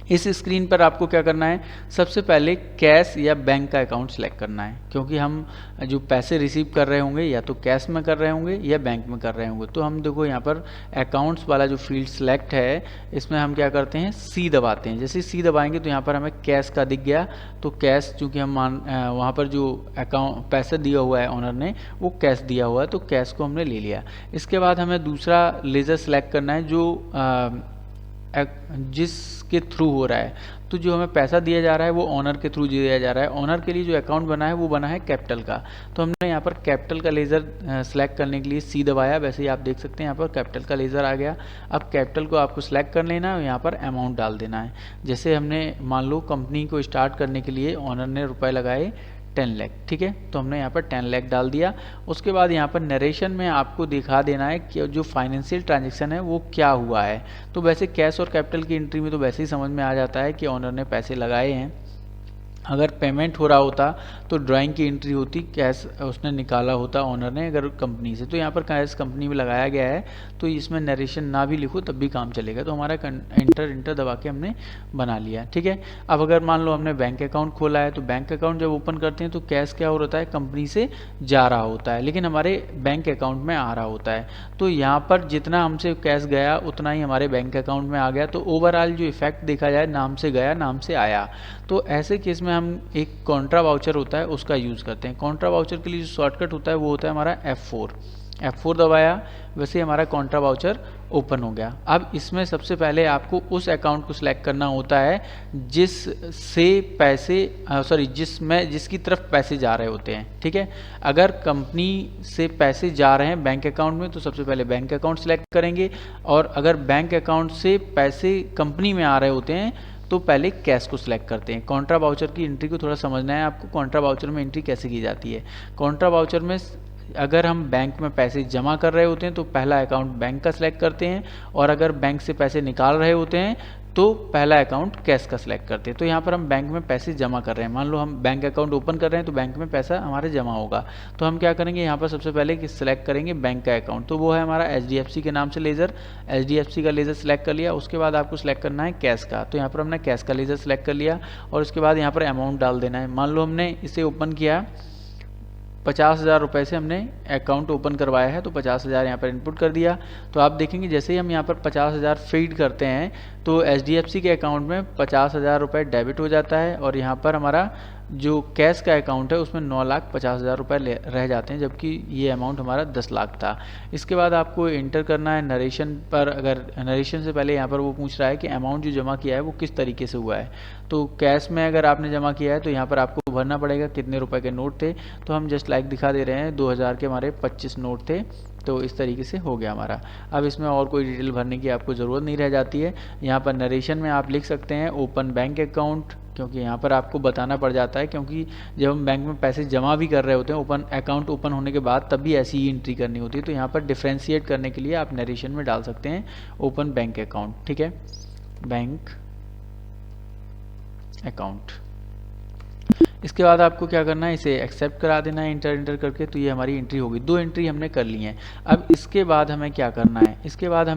इस स्क्रीन पर आपको क्या करना है, सबसे पहले कैश या बैंक का अकाउंट सेलेक्ट करना है, क्योंकि हम जो पैसे रिसीव कर रहे होंगे या तो कैश में कर रहे होंगे या बैंक में कर रहे होंगे। तो हम देखो यहाँ पर अकाउंट्स वाला जो फील्ड सेलेक्ट है, इसमें हम क्या करते हैं, सी दबाते हैं। जैसे सी दबाएंगे तो यहाँ पर हमें कैश का दिख गया, तो कैश चूँकि हम वहाँ पर जो अकाउंट पैसा दिया हुआ है ऑनर ने, वो कैश दिया हुआ है, तो कैश को हमने ले लिया। इसके बाद हमें दूसरा लेज़र सेलेक्ट करना है जो जिसके थ्रू हो रहा है। तो जो हमें पैसा दिया जा रहा है वो ऑनर के थ्रू दिया जा रहा है। ऑनर के लिए जो अकाउंट बना है वो बना है कैपिटल का, तो हमने यहाँ पर कैपिटल का लेज़र सेलेक्ट करने के लिए सी दबाया। वैसे ही आप देख सकते हैं यहाँ पर कैपिटल का लेज़र आ गया। अब कैपिटल को आपको सेलेक्ट कर लेना है और यहाँ पर अमाउंट डाल देना है। जैसे हमने मान लो कंपनी को स्टार्ट करने के लिए ऑनर ने रुपए लगाए 10 लाख। ठीक है, तो हमने यहाँ पर 10 लाख डाल दिया। उसके बाद यहाँ पर नरेशन में आपको दिखा देना है कि जो फाइनेंशियल ट्रांजैक्शन है वो क्या हुआ है। तो वैसे कैश और कैपिटल की एंट्री में तो वैसे ही समझ में आ जाता है कि ऑनर ने पैसे लगाए हैं। अगर पेमेंट हो रहा होता तो ड्राइंग की एंट्री होती, कैश उसने निकाला होता ओनर ने अगर कंपनी से। तो यहाँ पर कैश कंपनी में लगाया गया है, तो इसमें नरेशन ना भी लिखो तब भी काम चलेगा। तो हमारा इंटर दबा के हमने बना लिया, ठीक है। अब अगर मान लो हमने बैंक अकाउंट खोला है, तो बैंक अकाउंट जब ओपन करते हैं तो कैश क्या हो रहा है, कंपनी से जा रहा होता है, लेकिन हमारे बैंक अकाउंट में आ रहा होता है। तो यहाँ पर जितना हमसे कैश गया उतना ही हमारे बैंक अकाउंट में आ गया। तो ओवरऑल जो इफेक्ट देखा जाए, नाम से गया नाम से आया। तो ऐसे केस में हम एक कॉन्ट्रा वाउचर होता है उसका यूज़ करते हैं। कॉन्ट्रा वाउचर के लिए जो शॉर्टकट होता है वो होता है हमारा F4 दबाया, वैसे हमारा कॉन्ट्रा वाउचर ओपन हो गया। अब इसमें सबसे पहले आपको उस अकाउंट को सिलेक्ट करना होता है जिससे पैसे जिसकी तरफ पैसे जा रहे होते हैं, ठीक है। अगर कंपनी से पैसे जा रहे हैं बैंक अकाउंट में तो सबसे पहले बैंक अकाउंट सिलेक्ट करेंगे, और अगर बैंक अकाउंट से पैसे कंपनी में आ रहे होते हैं तो पहले कैश को सिलेक्ट करते हैं। कॉन्ट्रा वाउचर की एंट्री को थोड़ा समझना है आपको, कॉन्ट्रा वाउचर में एंट्री कैसे की जाती है। कॉन्ट्रा वाउचर में अगर हम बैंक में पैसे जमा कर रहे होते हैं तो पहला अकाउंट बैंक का सिलेक्ट करते हैं, और अगर बैंक से पैसे निकाल रहे होते हैं तो पहला अकाउंट कैश का सिलेक्ट करते हैं। तो यहाँ पर हम बैंक में पैसे जमा कर रहे हैं, मान लो हम बैंक अकाउंट ओपन कर रहे हैं तो बैंक में पैसा हमारे जमा होगा। तो हम क्या करेंगे, यहाँ पर सबसे पहले कि सिलेक्ट करेंगे बैंक का अकाउंट, तो वो है हमारा HDFC के नाम से लेज़र। HDFC का लेज़र सिलेक्ट कर लिया। उसके बाद आपको सिलेक्ट करना है कैश का, तो यहाँ पर हमने कैश का लेज़र सिलेक्ट कर लिया, और उसके बाद यहाँ पर अमाउंट डाल देना है। मान लो हमने इसे ओपन किया 50,000 रुपये से हमने अकाउंट ओपन करवाया है, तो 50,000 यहाँ पर इनपुट कर दिया। तो आप देखेंगे जैसे ही हम यहाँ पर 50,000 फीड करते हैं तो HDFC के अकाउंट में 50,000 रुपये डेबिट हो जाता है, और यहाँ पर हमारा जो कैश का अकाउंट है उसमें 9,50,000 रुपये रह जाते हैं, जबकि ये अमाउंट हमारा 10 लाख था। इसके बाद आपको इंटर करना है नरेशन पर। अगर नरेशन से पहले यहाँ पर वो पूछ रहा है कि अमाउंट जो जमा किया है वो किस तरीके से हुआ है। तो कैश में अगर आपने जमा किया है तो यहाँ पर आपको भरना पड़ेगा कितने रुपए के नोट थे। तो हम जस्ट लाइक दिखा दे रहे हैं 2000 के हमारे 25 नोट थे। तो इस तरीके से हो गया हमारा। अब इसमें और कोई डिटेल भरने की आपको ज़रूरत नहीं रह जाती है। यहाँ पर नरेशन में आप लिख सकते हैं ओपन बैंक अकाउंट, क्योंकि यहाँ पर आपको बताना पड़ जाता है, क्योंकि जब हम बैंक में पैसे जमा भी कर रहे होते हैं ओपन अकाउंट ओपन होने के बाद, तब भी ऐसी ही एंट्री करनी होती है। तो यहाँ पर डिफ्रेंशिएट करने के लिए आप नरेशन में डाल सकते हैं ओपन बैंक अकाउंट, ठीक है, बैंक अकाउंट। इसके बाद आपको क्या करना है, इसे एक्सेप्ट करा देना है इंटर करके। तो ये हमारी एंट्री होगी। 2 एंट्री हमने कर ली हैं। अब इसके बाद हमें क्या करना है, इसके बाद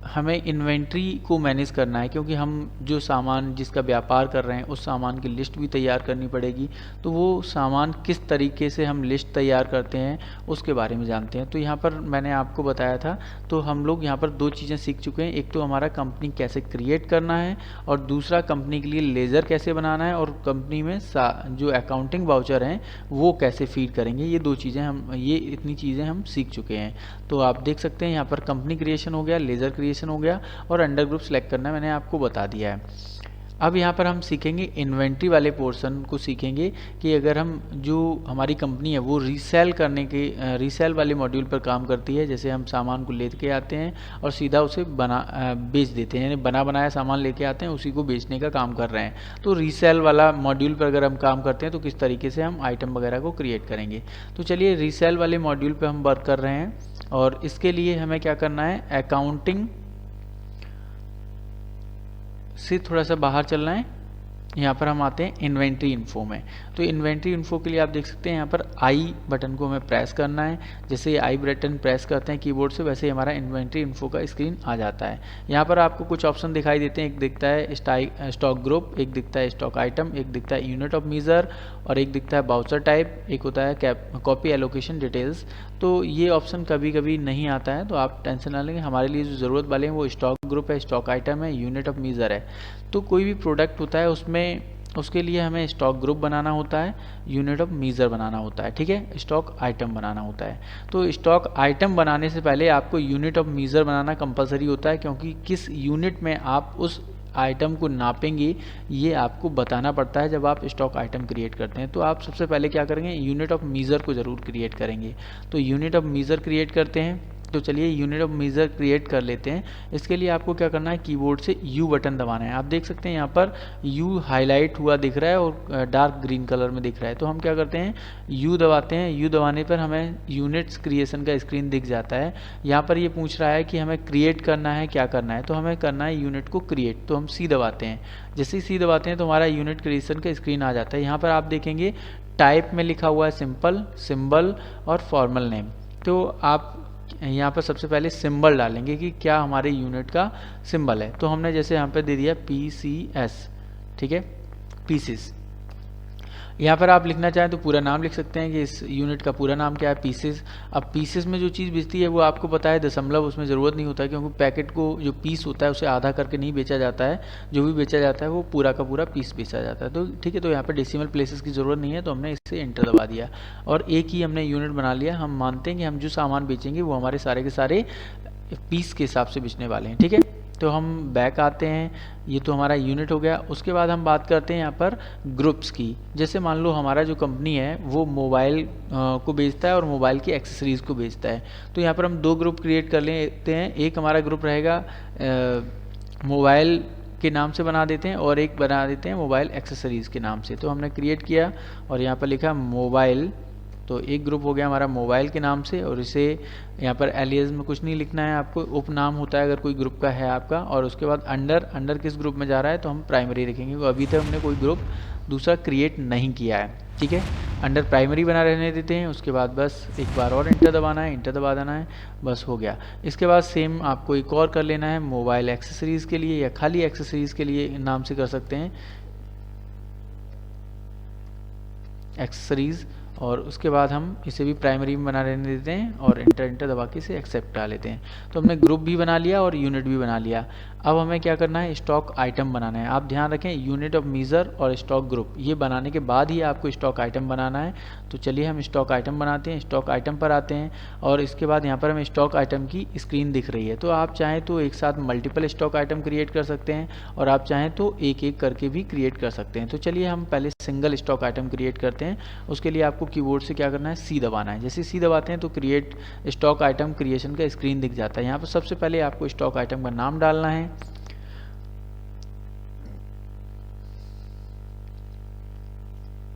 हमें इन्वेंट्री को मैनेज करना है, क्योंकि हम जो सामान जिसका व्यापार कर रहे हैं उस सामान की लिस्ट भी तैयार करनी पड़ेगी। तो वो सामान किस तरीके से हम लिस्ट तैयार करते हैं उसके बारे में जानते हैं। तो यहाँ पर मैंने आपको बताया था, तो हम लोग यहाँ पर 2 चीज़ें सीख चुके हैं। एक तो हमारा कंपनी कैसे क्रिएट करना है, और दूसरा कंपनी के लिए लेज़र कैसे बनाना है, और कंपनी में जो अकाउंटिंग वाउचर हैं वो कैसे फीड करेंगे। ये 2 चीज़ें इतनी चीज़ें हम सीख चुके हैं। तो आप देख सकते हैं यहाँ पर कंपनी क्रिएशन हो गया, लेज़र क्रिएशन हो गया, और अंडर ग्रुप सेलेक्ट करना मैंने आपको बता दिया है। अब यहाँ पर हम सीखेंगे इन्वेंट्री वाले पोर्शन को सीखेंगे कि अगर हम जो हमारी कंपनी है वो रीसेल वाले मॉड्यूल पर काम करती है। जैसे हम सामान को लेके आते हैं और सीधा उसे बेच देते हैं, यानी बना बनाया सामान लेके आते हैं उसी को बेचने का काम कर रहे हैं। तो रीसेल वाला मॉड्यूल पर अगर हम काम करते हैं तो किस तरीके से हम आइटम वगैरह को क्रिएट करेंगे। तो चलिए रीसेल वाले मॉड्यूल पर हम वर्क कर रहे हैं, और इसके लिए हमें क्या करना है, अकाउंटिंग से थोड़ा सा बाहर चलना है। यहाँ पर हम आते हैं इन्वेंट्री इन्फो में। तो इन्वेंट्री इन्फो के लिए आप देख सकते हैं यहाँ पर आई बटन को हमें प्रेस करना है। जैसे आई बटन प्रेस करते हैं कीबोर्ड से, वैसे ही हमारा इन्वेंट्री इन्फो का स्क्रीन आ जाता है। यहाँ पर आपको कुछ ऑप्शन दिखाई देते हैं। एक दिखता है स्टॉक ग्रुप, एक दिखता है स्टॉक आइटम, एक दिखता है यूनिट ऑफ मेजर, और एक दिखता है बाउचर टाइप, एक होता है कॉपी एलोकेशन डिटेल्स। तो ये ऑप्शन कभी कभी नहीं आता है, तो आप टेंशन ना लेंगे। हमारे लिए जो ज़रूरत वाले हैं वो स्टॉक ग्रुप है, स्टॉक आइटम है, यूनिट ऑफ मेजर है। तो कोई भी प्रोडक्ट होता है उसके लिए हमें स्टॉक ग्रुप बनाना होता है, यूनिट ऑफ मेजर बनाना होता है, ठीक है, स्टॉक आइटम बनाना होता है। तो स्टॉक आइटम बनाने से पहले आपको यूनिट ऑफ मेजर बनाना कंपलसरी होता है, क्योंकि किस यूनिट में आप उस आइटम को नापेंगे ये आपको बताना पड़ता है जब आप स्टॉक आइटम क्रिएट करते हैं। तो आप सबसे पहले क्या करेंगे, यूनिट ऑफ मेजर को ज़रूर क्रिएट करेंगे। तो यूनिट ऑफ मेजर क्रिएट करते हैं। तो चलिए यूनिट ऑफ मेजर क्रिएट कर लेते हैं। इसके लिए आपको क्या करना है, कीबोर्ड से यू बटन दबाना है। आप देख सकते हैं यहाँ पर यू हाईलाइट हुआ दिख रहा है और डार्क ग्रीन कलर में दिख रहा है। तो हम क्या करते हैं, यू दबाते हैं। यू दबाने पर हमें यूनिट्स क्रिएशन का स्क्रीन दिख जाता है। यहाँ पर ये पूछ रहा है कि हमें क्रिएट करना है, क्या करना है, तो हमें करना है यूनिट को क्रिएट। तो हम सी दबाते हैं। जैसे ही सी दबाते हैं तो हमारा यूनिट क्रिएशन का स्क्रीन आ जाता है। यहाँ पर आप देखेंगे टाइप में लिखा हुआ है सिंपल, सिंबल और फॉर्मल नेम। तो आप यहाँ पर सबसे पहले सिंबल डालेंगे कि क्या हमारे यूनिट का सिंबल है। तो हमने जैसे यहाँ पर दे दिया PCS, ठीक है, पीसेस। यहाँ पर आप लिखना चाहें तो पूरा नाम लिख सकते हैं कि इस यूनिट का पूरा नाम क्या है, पीसेस। अब पीसेस में जो चीज़ बेचती है वो आपको पता है, दशमलव उसमें ज़रूरत नहीं होता है, क्योंकि पैकेट को जो पीस होता है उसे आधा करके नहीं बेचा जाता है। जो भी बेचा जाता है वो पूरा का पूरा पीस बेचा जाता है। तो ठीक है, तो यहाँ पर डेसिमल प्लेसेस की ज़रूरत नहीं है, तो हमने इससे एंटर दबा दिया और एक ही हमने यूनिट बना लिया। हम मानते हैं कि हम जो सामान बेचेंगे वो हमारे सारे के सारे पीस के हिसाब से बेचने वाले हैं, ठीक है। तो हम बैक आते हैं, ये तो हमारा यूनिट हो गया। उसके बाद हम बात करते हैं यहाँ पर ग्रुप्स की। जैसे मान लो हमारा जो कंपनी है वो मोबाइल को बेचता है और मोबाइल की एक्सेसरीज़ को बेचता है। तो यहाँ पर हम दो ग्रुप क्रिएट कर लेते हैं। एक हमारा ग्रुप रहेगा मोबाइल के नाम से बना देते हैं और एक बना देते हैं मोबाइल एक्सेसरीज़ के नाम से। तो हमने क्रिएट किया और यहाँ पर लिखा मोबाइल। तो एक ग्रुप हो गया हमारा मोबाइल के नाम से, और इसे यहाँ पर एलियस में कुछ नहीं लिखना है आपको, उपनाम होता है अगर कोई ग्रुप का है आपका। और उसके बाद अंडर किस ग्रुप में जा रहा है तो हम प्राइमरी लिखेंगे। तो अभी तक हमने कोई ग्रुप दूसरा क्रिएट नहीं किया है, ठीक है। अंडर प्राइमरी बना रहने देते हैं। उसके बाद बस एक बार और इंटर दबाना है, इंटर दबा देना है, बस हो गया। इसके बाद सेम आपको एक और कर लेना है मोबाइल एक्सेसरीज़ के लिए, या खाली एक्सेसरीज़ के लिए नाम से कर सकते हैं, एक्सेसरीज़। और उसके बाद हम इसे भी प्राइमरी में बना रहने देते हैं और इंटर दबा के इसे एक्सेप्ट डाल लेते हैं। तो हमने ग्रुप भी बना लिया और यूनिट भी बना लिया। अब हमें क्या करना है, स्टॉक आइटम बनाना है। आप ध्यान रखें, यूनिट ऑफ मेजर और स्टॉक ग्रुप ये बनाने के बाद ही आपको स्टॉक आइटम बनाना है। तो चलिए हम स्टॉक आइटम बनाते हैं। स्टॉक आइटम पर आते हैं और इसके बाद यहाँ पर हमें स्टॉक आइटम की स्क्रीन दिख रही है। तो आप चाहें तो एक साथ मल्टीपल स्टॉक आइटम क्रिएट कर सकते हैं और आप चाहें तो एक एक करके भी क्रिएट कर सकते हैं। तो चलिए हम पहले सिंगल स्टॉक आइटम क्रिएट करते हैं। उसके लिए आपको कीबोर्ड से क्या करना है, सी दबाना है। जैसे सी दबाते हैं तो क्रिएट स्टॉक आइटम क्रिएशन का स्क्रीन दिख जाता है। यहाँ पर सबसे पहले आपको स्टॉक आइटम का नाम डालना है।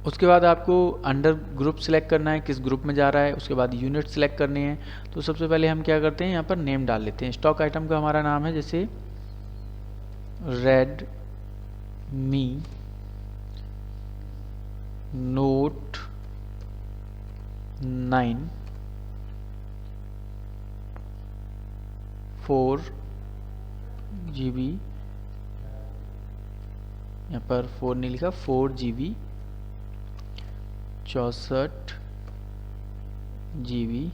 उसके बाद आपको अंडर ग्रुप सेलेक्ट करना है, किस ग्रुप में जा रहा है। उसके बाद यूनिट सेलेक्ट करनी है। तो सबसे पहले हम क्या करते हैं, यहाँ पर नेम डाल लेते हैं। स्टॉक आइटम का हमारा नाम है जैसे रेड मी नोट 9 4GB, यहाँ पर 4 नहीं लिखा, 4GB 64GB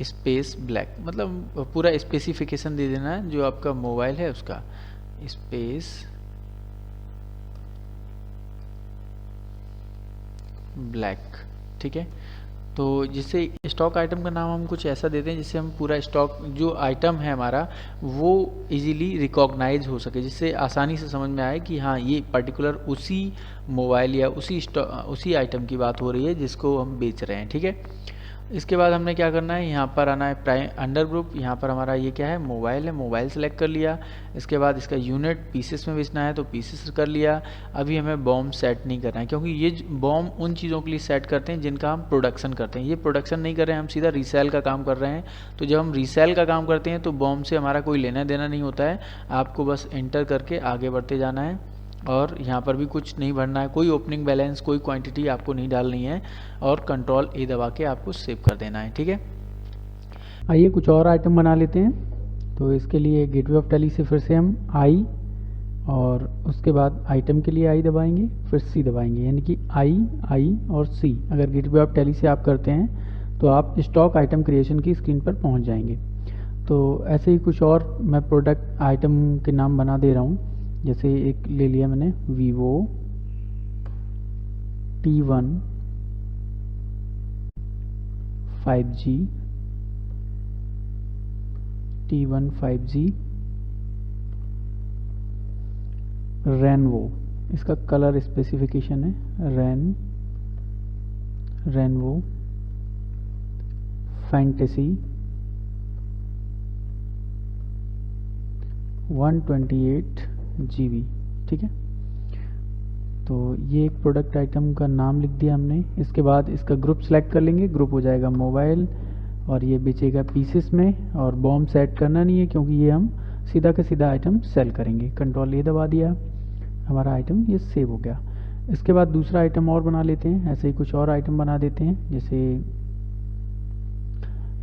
स्पेस ब्लैक, मतलब पूरा स्पेसिफिकेशन दे देना है जो आपका मोबाइल है उसका, स्पेस ब्लैक, ठीक है। तो जिससे स्टॉक आइटम का नाम हम कुछ ऐसा देते हैं जिससे हम पूरा स्टॉक जो आइटम है हमारा वो इजीली रिकॉग्नाइज हो सके, जिससे आसानी से समझ में आए कि हाँ ये पर्टिकुलर उसी मोबाइल या उसी आइटम की बात हो रही है जिसको हम बेच रहे हैं, ठीक है। इसके बाद हमने क्या करना है, यहाँ पर आना है अंडर ग्रुप। यहाँ पर हमारा ये क्या है, मोबाइल है, मोबाइल सेलेक्ट कर लिया। इसके बाद इसका यूनिट पीसेस में बेचना है तो पीसेस कर लिया। अभी हमें बॉम्ब सेट नहीं करना है, क्योंकि ये बॉम्ब उन चीज़ों के लिए सेट करते हैं जिनका हम प्रोडक्शन करते हैं। ये प्रोडक्शन नहीं कर रहे हैं, हम सीधा रीसेल का काम कर रहे हैं। तो जब हम रीसेल का काम करते हैं तो बॉम्ब से हमारा कोई लेना देना नहीं होता है। आपको बस एंटर करके आगे बढ़ते जाना है और यहाँ पर भी कुछ नहीं भरना है, कोई ओपनिंग बैलेंस, कोई क्वांटिटी आपको नहीं डालनी है और कंट्रोल ए दबा के आपको सेव कर देना है, ठीक है। आइए कुछ और आइटम बना लेते हैं। तो इसके लिए गेटवे ऑफ टैली से फिर से हम आई और उसके बाद आइटम के लिए आई दबाएंगे, फिर सी दबाएंगे, यानी कि आई और सी। अगर गेटवे ऑफ टैली से आप करते हैं तो आप स्टॉक आइटम क्रिएशन की स्क्रीन पर पहुँच जाएंगे। तो ऐसे ही कुछ और मैं प्रोडक्ट आइटम के नाम बना दे रहा हूँ। जैसे एक ले लिया मैंने Vivo T1 5G Renvo, इसका कलर स्पेसिफिकेशन है Renvo Fantasy 128 GB, ठीक है। तो ये एक प्रोडक्ट आइटम का नाम लिख दिया हमने। इसके बाद इसका ग्रुप सेलेक्ट कर लेंगे, ग्रुप हो जाएगा मोबाइल, और ये बेचेगा पीसेस में, और बॉम्ब सेट करना नहीं है क्योंकि ये हम सीधा का सीधा आइटम सेल करेंगे। कंट्रोल ए दबा दिया, हमारा आइटम ये सेव हो गया। इसके बाद दूसरा आइटम और बना लेते हैं, ऐसे ही कुछ और आइटम बना देते हैं। जैसे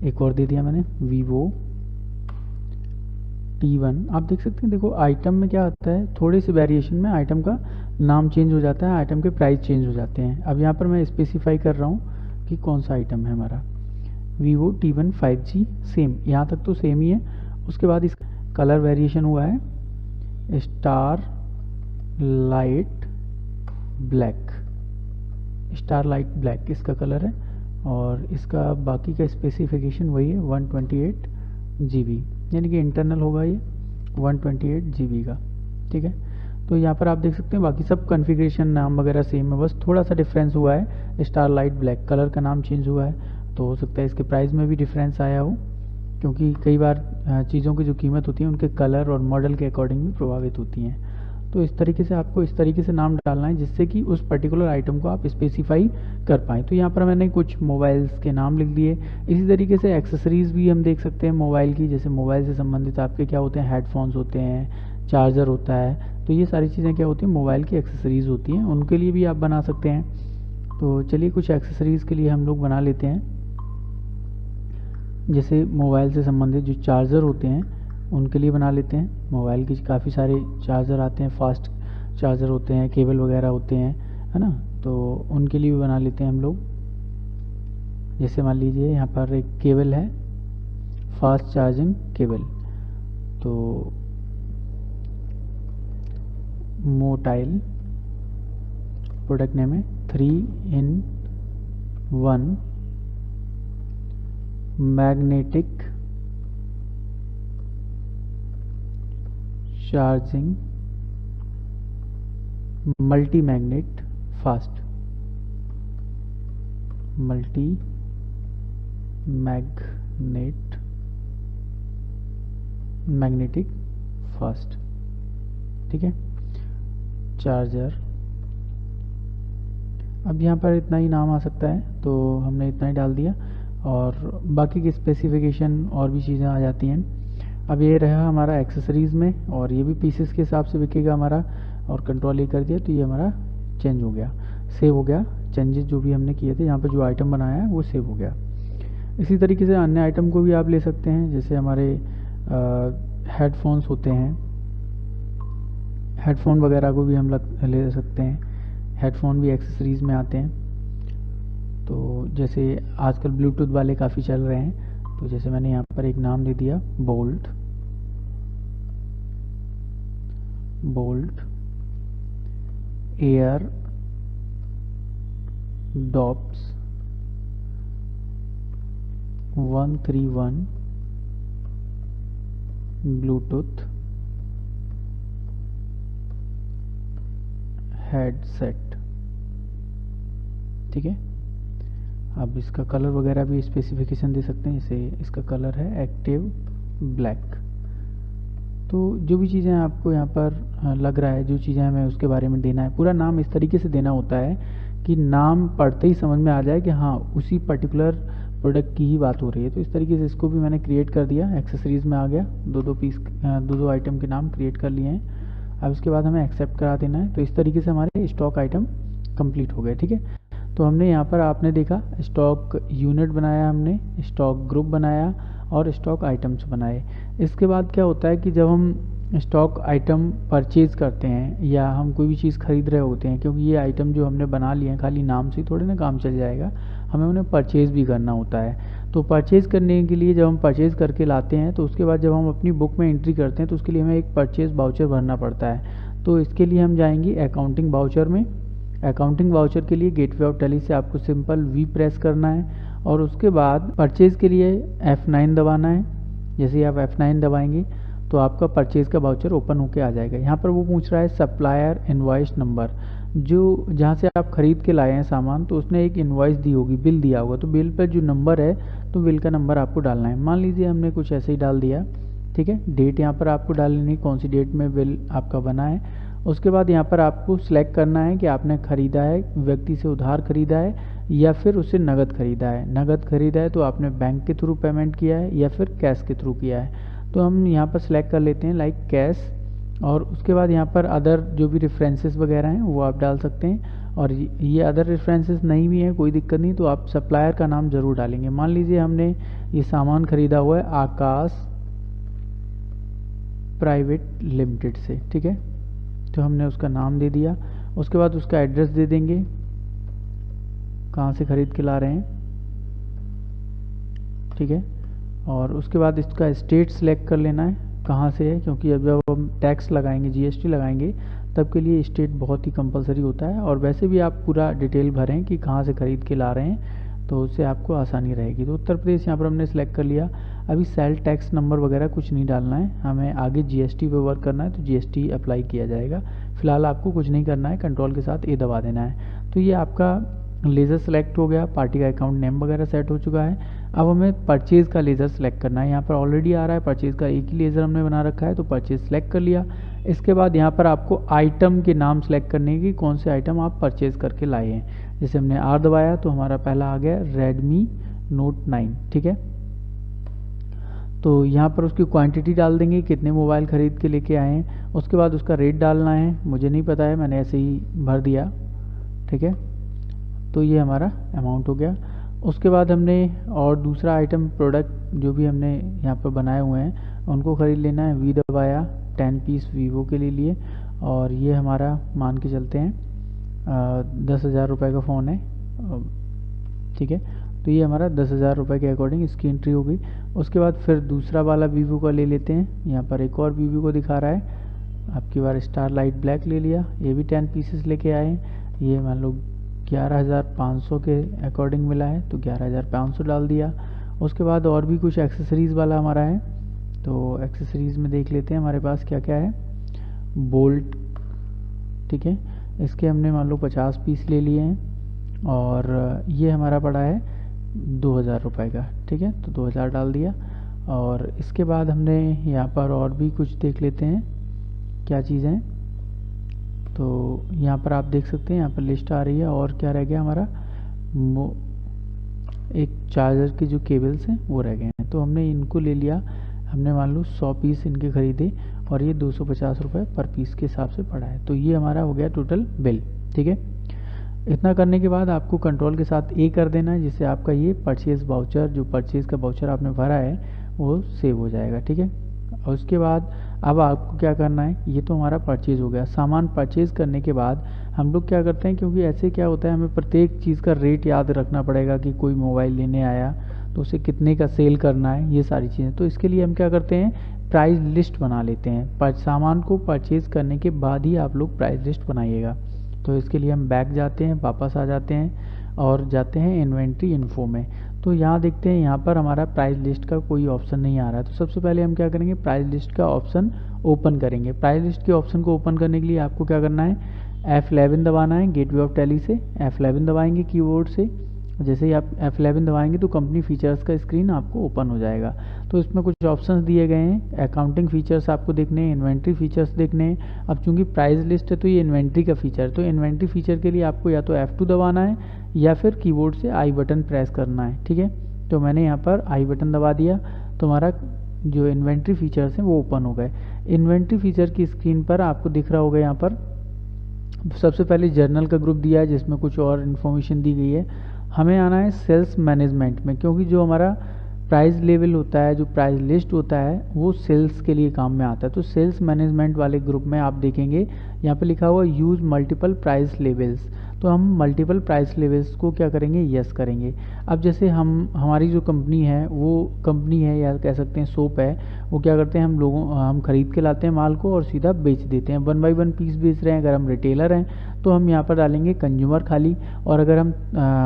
एक और दे दिया मैंने, वीवो T1। आप देख सकते हैं, देखो आइटम में क्या होता है, थोड़े से वेरिएशन में आइटम का नाम चेंज हो जाता है, आइटम के प्राइस चेंज हो जाते हैं। अब यहाँ पर मैं स्पेसिफाई कर रहा हूँ कि कौन सा आइटम है हमारा। वीवो T1 5G, सेम, यहाँ तक तो सेम ही है। उसके बाद इस कलर वेरिएशन हुआ है star light black, star light black इसका कलर है, और इसका बाकी का स्पेसिफिकेशन वही है 128 GB, यानी कि इंटरनल होगा ये 128 GB का, ठीक है। तो यहाँ पर आप देख सकते हैं बाकी सब कॉन्फ़िगरेशन नाम वगैरह सेम है, बस थोड़ा सा डिफरेंस हुआ है, स्टार लाइट ब्लैक कलर का नाम चेंज हुआ है। तो हो सकता है इसके प्राइस में भी डिफरेंस आया हो, क्योंकि कई बार चीज़ों की जो कीमत होती है उनके कलर और मॉडल के अकॉर्डिंग भी प्रभावित होती हैं। तो इस तरीके से आपको इस तरीके से नाम डालना है जिससे कि उस पर्टिकुलर आइटम को आप स्पेसिफाई कर पाएँ। तो यहाँ पर मैंने कुछ मोबाइल्स के नाम लिख दिए। इसी तरीके से एक्सेसरीज़ भी हम देख सकते हैं मोबाइल की, जैसे मोबाइल से संबंधित आपके क्या होते हैं, हेडफोन्स होते हैं, चार्जर होता है, तो ये सारी चीज़ें क्या होती हैं, मोबाइल की एक्सेसरीज़ होती हैं, उनके लिए भी आप बना सकते हैं। तो चलिए कुछ एक्सेसरीज़ के लिए हम लोग बना लेते हैं। जैसे मोबाइल से संबंधित जो चार्जर होते हैं उनके लिए बना लेते हैं। मोबाइल के काफ़ी सारे चार्जर आते हैं, फास्ट चार्जर होते हैं, केबल वगैरह होते हैं, है ना, तो उनके लिए भी बना लेते हैं हम लोग। जैसे मान लीजिए यहाँ पर एक केबल है, फास्ट चार्जिंग केबल, तो मोटाइल प्रोडक्ट नेम है 3-in-1 magnetic charging multi magnet fast, multi magnetic fast, ठीक है, चार्जर। अब यहाँ पर इतना ही नाम आ सकता है, तो हमने इतना ही डाल दिया, और बाकी की स्पेसिफिकेशन और भी चीज़ें आ जाती हैं। अब ये रहा हमारा एक्सेसरीज़ में, और ये भी पीसेस के हिसाब से बिकेगा हमारा, और कंट्रोल ये कर दिया तो ये हमारा चेंज हो गया, सेव हो गया। चेंजेस जो भी हमने किए थे यहाँ पर जो आइटम बनाया है वो सेव हो गया। इसी तरीके से अन्य आइटम को भी आप ले सकते हैं, जैसे हमारे हेडफोन्स होते हैं, हेडफोन वगैरह को भी हम ले सकते हैं। हेडफोन भी एक्सेसरीज़ में आते हैं। तो जैसे आजकल ब्लूटूथ वाले काफ़ी चल रहे हैं, तो जैसे मैंने यहाँ पर एक नाम दे दिया बोल्ट एयर डॉप्स 131 ब्लूटूथ हेडसेट, ठीक है। अब इसका कलर वगैरह भी स्पेसिफिकेशन दे सकते हैं, जैसे इसका कलर है एक्टिव ब्लैक। तो जो भी चीज़ें आपको यहाँ पर लग रहा है, जो चीज़ें हमें उसके बारे में देना है, पूरा नाम इस तरीके से देना होता है कि नाम पढ़ते ही समझ में आ जाए कि हाँ उसी पर्टिकुलर प्रोडक्ट की ही बात हो रही है। तो इस तरीके से इसको भी मैंने क्रिएट कर दिया, एक्सेसरीज़ में आ गया, दो आइटम के नाम क्रिएट कर लिए हैं। अब इसके बाद हमें एक्सेप्ट करा देना है। तो इस तरीके से हमारे स्टॉक आइटम कंप्लीट हो गए, ठीक है। तो हमने यहाँ पर आपने देखा स्टॉक यूनिट बनाया, हमने स्टॉक ग्रुप बनाया और स्टॉक आइटम्स बनाए। इसके बाद क्या होता है कि जब हम स्टॉक आइटम परचेज़ करते हैं या हम कोई भी चीज़ खरीद रहे होते हैं, क्योंकि ये आइटम जो हमने बना लिए हैं खाली नाम से थोड़े ना काम चल जाएगा, हमें उन्हें परचेज़ भी करना होता है। तो परचेज़ करने के लिए जब हम परचेज़ करके लाते हैं तो उसके बाद जब हम अपनी बुक में एंट्री करते हैं तो उसके लिए हमें एक परचेज़ वाउचर भरना पड़ता है। तो इसके लिए हम जाएंगे अकाउंटिंग वाउचर में। अकाउंटिंग वाउचर के लिए गेटवे ऑफ टैली से आपको सिंपल वी प्रेस करना है और उसके बाद परचेज़ के लिए F9 दबाना है। जैसे ही आप F9 दबाएंगे तो आपका परचेज़ का वाउचर ओपन होके आ जाएगा। यहाँ पर वो पूछ रहा है सप्लायर इनवॉइस नंबर, जो जहाँ से आप ख़रीद के लाए हैं सामान, तो उसने एक इनवॉइस दी होगी, बिल दिया होगा, तो बिल पर जो नंबर है तो बिल का नंबर आपको डालना है। मान लीजिए हमने कुछ ऐसे ही डाल दिया ठीक है। डेट यहाँ पर आपको डाल लेनी, कौन सी डेट में बिल आपका बना है। उसके बाद यहाँ पर आपको सिलेक्ट करना है कि आपने ख़रीदा है, व्यक्ति से उधार ख़रीदा है या फिर उससे नगद ख़रीदा है। नगद ख़रीदा है तो आपने बैंक के थ्रू पेमेंट किया है या फिर कैश के थ्रू किया है। तो हम यहाँ पर सिलेक्ट कर लेते हैं लाइक कैश। और उसके बाद यहाँ पर अदर जो भी रेफरेंसेस वगैरह हैं वो आप डाल सकते हैं। और ये अदर रेफरेंसेस नहीं भी हैं कोई दिक्कत नहीं, तो आप सप्लायर का नाम ज़रूर डालेंगे। मान लीजिए हमने ये सामान ख़रीदा हुआ है आकाश प्राइवेट लिमिटेड से, ठीक है। तो हमने उसका नाम दे दिया। उसके बाद उसका एड्रेस दे देंगे, कहाँ से ख़रीद के ला रहे हैं, ठीक है। और उसके बाद इसका स्टेट सेलेक्ट कर लेना है कहाँ से है, क्योंकि अब जब हम टैक्स लगाएंगे, जीएसटी लगाएंगे, तब के लिए स्टेट बहुत ही कंपलसरी होता है। और वैसे भी आप पूरा डिटेल भरें कि कहाँ से ख़रीद के ला रहे हैं, तो उससे आपको आसानी रहेगी। तो उत्तर प्रदेश यहाँ पर हमने सेलेक्ट कर लिया। अभी सेल टैक्स नंबर वगैरह कुछ नहीं डालना है, हमें आगे जीएसटी पे वर्क करना है, तो जीएसटी अप्लाई किया जाएगा। फिलहाल आपको कुछ नहीं करना है, कंट्रोल के साथ ए दबा देना है। तो ये आपका लेज़र सेलेक्ट हो गया, पार्टी का अकाउंट नेम वगैरह सेट हो चुका है। अब हमें परचेज़ का लेज़र सेलेक्ट करना है। यहाँ पर ऑलरेडी आ रहा है परचेज़ का, एक ही लेज़र हमने बना रखा है, तो परचेज़ सेलेक्ट कर लिया। इसके बाद यहाँ पर आपको आइटम के नाम सेलेक्ट करने की, कौन से आइटम आप परचेज़ करके लाए हैं। जैसे हमने आर दबाया तो हमारा पहला आ गया रेडमी नोट 9, ठीक है। तो यहाँ पर उसकी क्वांटिटी डाल देंगे, कितने मोबाइल ख़रीद के लेके आए हैं। उसके बाद उसका रेट डालना है, मुझे नहीं पता है, मैंने ऐसे ही भर दिया, ठीक है। तो ये हमारा अमाउंट हो गया। उसके बाद हमने और दूसरा आइटम प्रोडक्ट जो भी हमने यहाँ पर बनाए हुए हैं उनको ख़रीद लेना है। वी दबाया, 10 पीस वीवो के लिए और ये हमारा मान के चलते हैं 10,000 रुपये का फ़ोन है, ठीक है। तो ये हमारा 10,000 रुपये के अकॉर्डिंग इसकी एंट्री हो गई। उसके बाद फिर दूसरा वाला वीवो का ले लेते हैं। यहाँ पर एक और वीवो को दिखा रहा है, आपकी बार स्टार लाइट ब्लैक ले लिया, ये भी 10 पीसेस लेके आए। ये मान लो 11,500 के अकॉर्डिंग मिला है, तो 11,500 डाल दिया। उसके बाद और भी कुछ एक्सेसरीज़ वाला हमारा है, तो एक्सेसरीज़ में देख लेते हैं हमारे पास क्या क्या है। बोल्ट, ठीक है, इसके हमने मान लो 50 पीस ले लिए हैं और ये हमारा पड़ा है 2,000 रुपये का, ठीक है। तो 2,000 डाल दिया। और इसके बाद हमने यहाँ पर और भी कुछ देख लेते हैं क्या चीज़ें हैं। तो यहाँ पर आप देख सकते हैं, यहाँ पर लिस्ट आ रही है। और क्या रह गया हमारा, एक चार्जर के जो केबल्स हैं वो रह गए हैं, तो हमने इनको ले लिया। हमने मान लो 100 पीस इनके ख़रीदे और ये 250 रुपये पर पीस के हिसाब से पड़ा है। तो ये हमारा हो गया टोटल बिल, ठीक है। इतना करने के बाद आपको कंट्रोल के साथ ए कर देना है, जिससे आपका ये परचेज़ वाउचर, जो परचेज़ का वाउचर आपने भरा है वो सेव हो जाएगा, ठीक है। और उसके बाद अब आपको क्या करना है, ये तो हमारा परचेज़ हो गया। सामान परचेज़ करने के बाद हम लोग क्या करते हैं, क्योंकि ऐसे क्या होता है, हमें प्रत्येक चीज़ का रेट याद रखना पड़ेगा कि कोई मोबाइल लेने आया तो उसे कितने का सेल करना है, ये सारी चीज़ें। तो इसके लिए हम क्या करते हैं, प्राइस लिस्ट बना लेते हैं। सामान को परचेज़ करने के बाद ही आप लोग प्राइस लिस्ट बनाइएगा। तो इसके लिए हम बैक जाते हैं, वापस आ जाते हैं और जाते हैं इन्वेंट्री इन्फो में। तो यहाँ देखते हैं, यहाँ पर हमारा प्राइस लिस्ट का कोई ऑप्शन नहीं आ रहा है। तो सबसे पहले हम क्या करेंगे, प्राइस लिस्ट का ऑप्शन ओपन करेंगे। प्राइस लिस्ट के ऑप्शन को ओपन करने के लिए आपको क्या करना है, F11 दबाना है गेटवे ऑफ टैली से। F11 दबाएंगे कीबोर्ड से। जैसे ही आप F11 दबाएंगे तो कंपनी फीचर्स का स्क्रीन आपको ओपन हो जाएगा। तो इसमें कुछ ऑप्शंस दिए गए हैं, अकाउंटिंग फीचर्स आपको देखने हैं, इन्वेंट्री फीचर्स देखने हैं। अब चूंकि प्राइस लिस्ट है तो ये इन्वेंट्री का फीचर है, तो इन्वेंट्री फीचर के लिए आपको या तो F2 दबाना है या फिर कीबोर्ड से आई बटन प्रेस करना है, ठीक है। तो मैंने यहाँ पर आई बटन दबा दिया, तो हमारा जो इन्वेंट्री फीचर्स हैं वो ओपन हो गए। इन्वेंट्री फीचर की स्क्रीन पर आपको दिख रहा होगा, यहाँ पर सबसे पहले जर्नल का ग्रुप दिया है जिसमें कुछ और इन्फॉर्मेशन दी गई है। हमें आना है सेल्स मैनेजमेंट में, क्योंकि जो हमारा प्राइस लेवल होता है, जो प्राइस लिस्ट होता है, वो सेल्स के लिए काम में आता है। तो सेल्स मैनेजमेंट वाले ग्रुप में आप देखेंगे यहाँ पे लिखा हुआ यूज़ मल्टीपल प्राइस लेवल्स। तो हम मल्टीपल प्राइस लेवल्स को क्या करेंगे, यस करेंगे। अब जैसे हमारी जो कंपनी है, वो कंपनी है या कह सकते हैं शॉप है, वो क्या करते हैं, हम खरीद के लाते हैं माल को और सीधा बेच देते हैं, 1 बाई 1 पीस बेच रहे हैं। अगर हम रिटेलर हैं तो हम यहाँ पर डालेंगे कंज्यूमर खाली, और अगर हम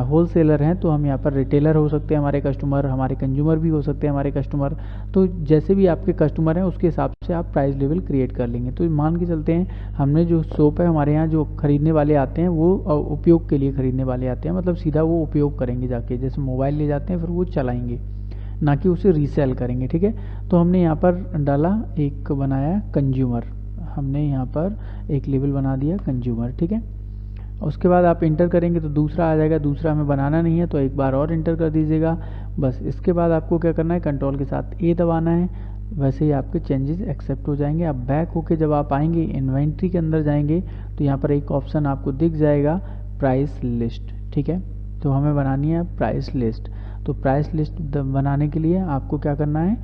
होलसेलर हैं तो हम यहाँ पर रिटेलर हो सकते हैं हमारे कस्टमर, हमारे कंज्यूमर भी हो सकते हैं हमारे कस्टमर। तो जैसे भी आपके कस्टमर हैं उसके हिसाब से आप प्राइस लेवल क्रिएट कर लेंगे। तो मान के चलते हैं, हमने जो शॉप है, हमारे यहाँ जो खरीदने वाले आते हैं वो उपयोग के लिए खरीदने वाले आते हैं, मतलब सीधा वो उपयोग करेंगे जाके, जैसे मोबाइल ले जाते हैं फिर वो चलाएंगे। ना कि उसे रीसेल करेंगे। ठीक है, तो हमने यहाँ पर डाला, एक बनाया कंज्यूमर, हमने यहाँ पर एक लेबल बना दिया कंज्यूमर। ठीक है, उसके बाद आप इंटर करेंगे तो दूसरा आ जाएगा, दूसरा हमें बनाना नहीं है तो एक बार और इंटर कर दीजिएगा बस। इसके बाद आपको क्या करना है, कंट्रोल के साथ ए दबाना है, वैसे ही आपके चेंजेस एक्सेप्ट हो जाएंगे। अब बैक होके जब आप आएंगे इन्वेंट्री के अंदर जाएंगे तो यहाँ पर एक ऑप्शन आपको दिख जाएगा प्राइस लिस्ट। ठीक है, तो हमें बनानी है प्राइस लिस्ट। तो प्राइस लिस्ट बनाने के लिए आपको क्या करना है,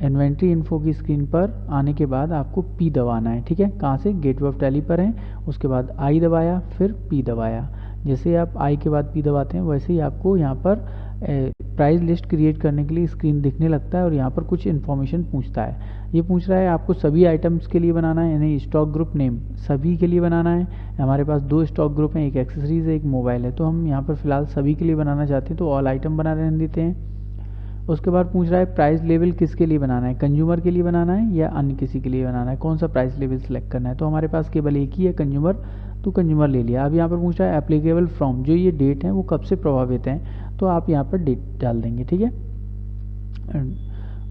इन्वेंट्री इन्फो की स्क्रीन पर आने के बाद आपको पी दबाना है। ठीक है, कहाँ से, गेटवे ऑफ टैली पर है, उसके बाद आई दबाया, फिर पी दबाया। जैसे आप आई के बाद पी दबाते हैं वैसे ही आपको यहाँ पर प्राइस लिस्ट क्रिएट करने के लिए स्क्रीन दिखने लगता है और यहाँ पर कुछ इन्फॉर्मेशन पूछता है। ये पूछ रहा है आपको सभी आइटम्स के लिए बनाना है, यानी स्टॉक ग्रुप नेम सभी के लिए बनाना है। हमारे पास 2 स्टॉक ग्रुप हैं, एक एक्सेसरीज है, एक मोबाइल है, तो हम यहाँ पर फिलहाल सभी के लिए बनाना चाहते हैं तो ऑल आइटम बना रहने देते हैं। उसके बाद पूछ रहा है प्राइस लेवल किसके लिए बनाना है, कंज्यूमर के लिए बनाना है या अन्य किसी के लिए बनाना है, कौन सा प्राइस लेवल सेलेक्ट करना है। तो हमारे पास केवल एक ही है कंज्यूमर, तो कंज्यूमर ले लिया। अब यहाँ पर पूछ रहा है एप्लीकेबल फ्रॉम, जो ये डेट है वो कब से प्रभावित हैं, तो आप यहाँ पर डेट डाल देंगे। ठीक है,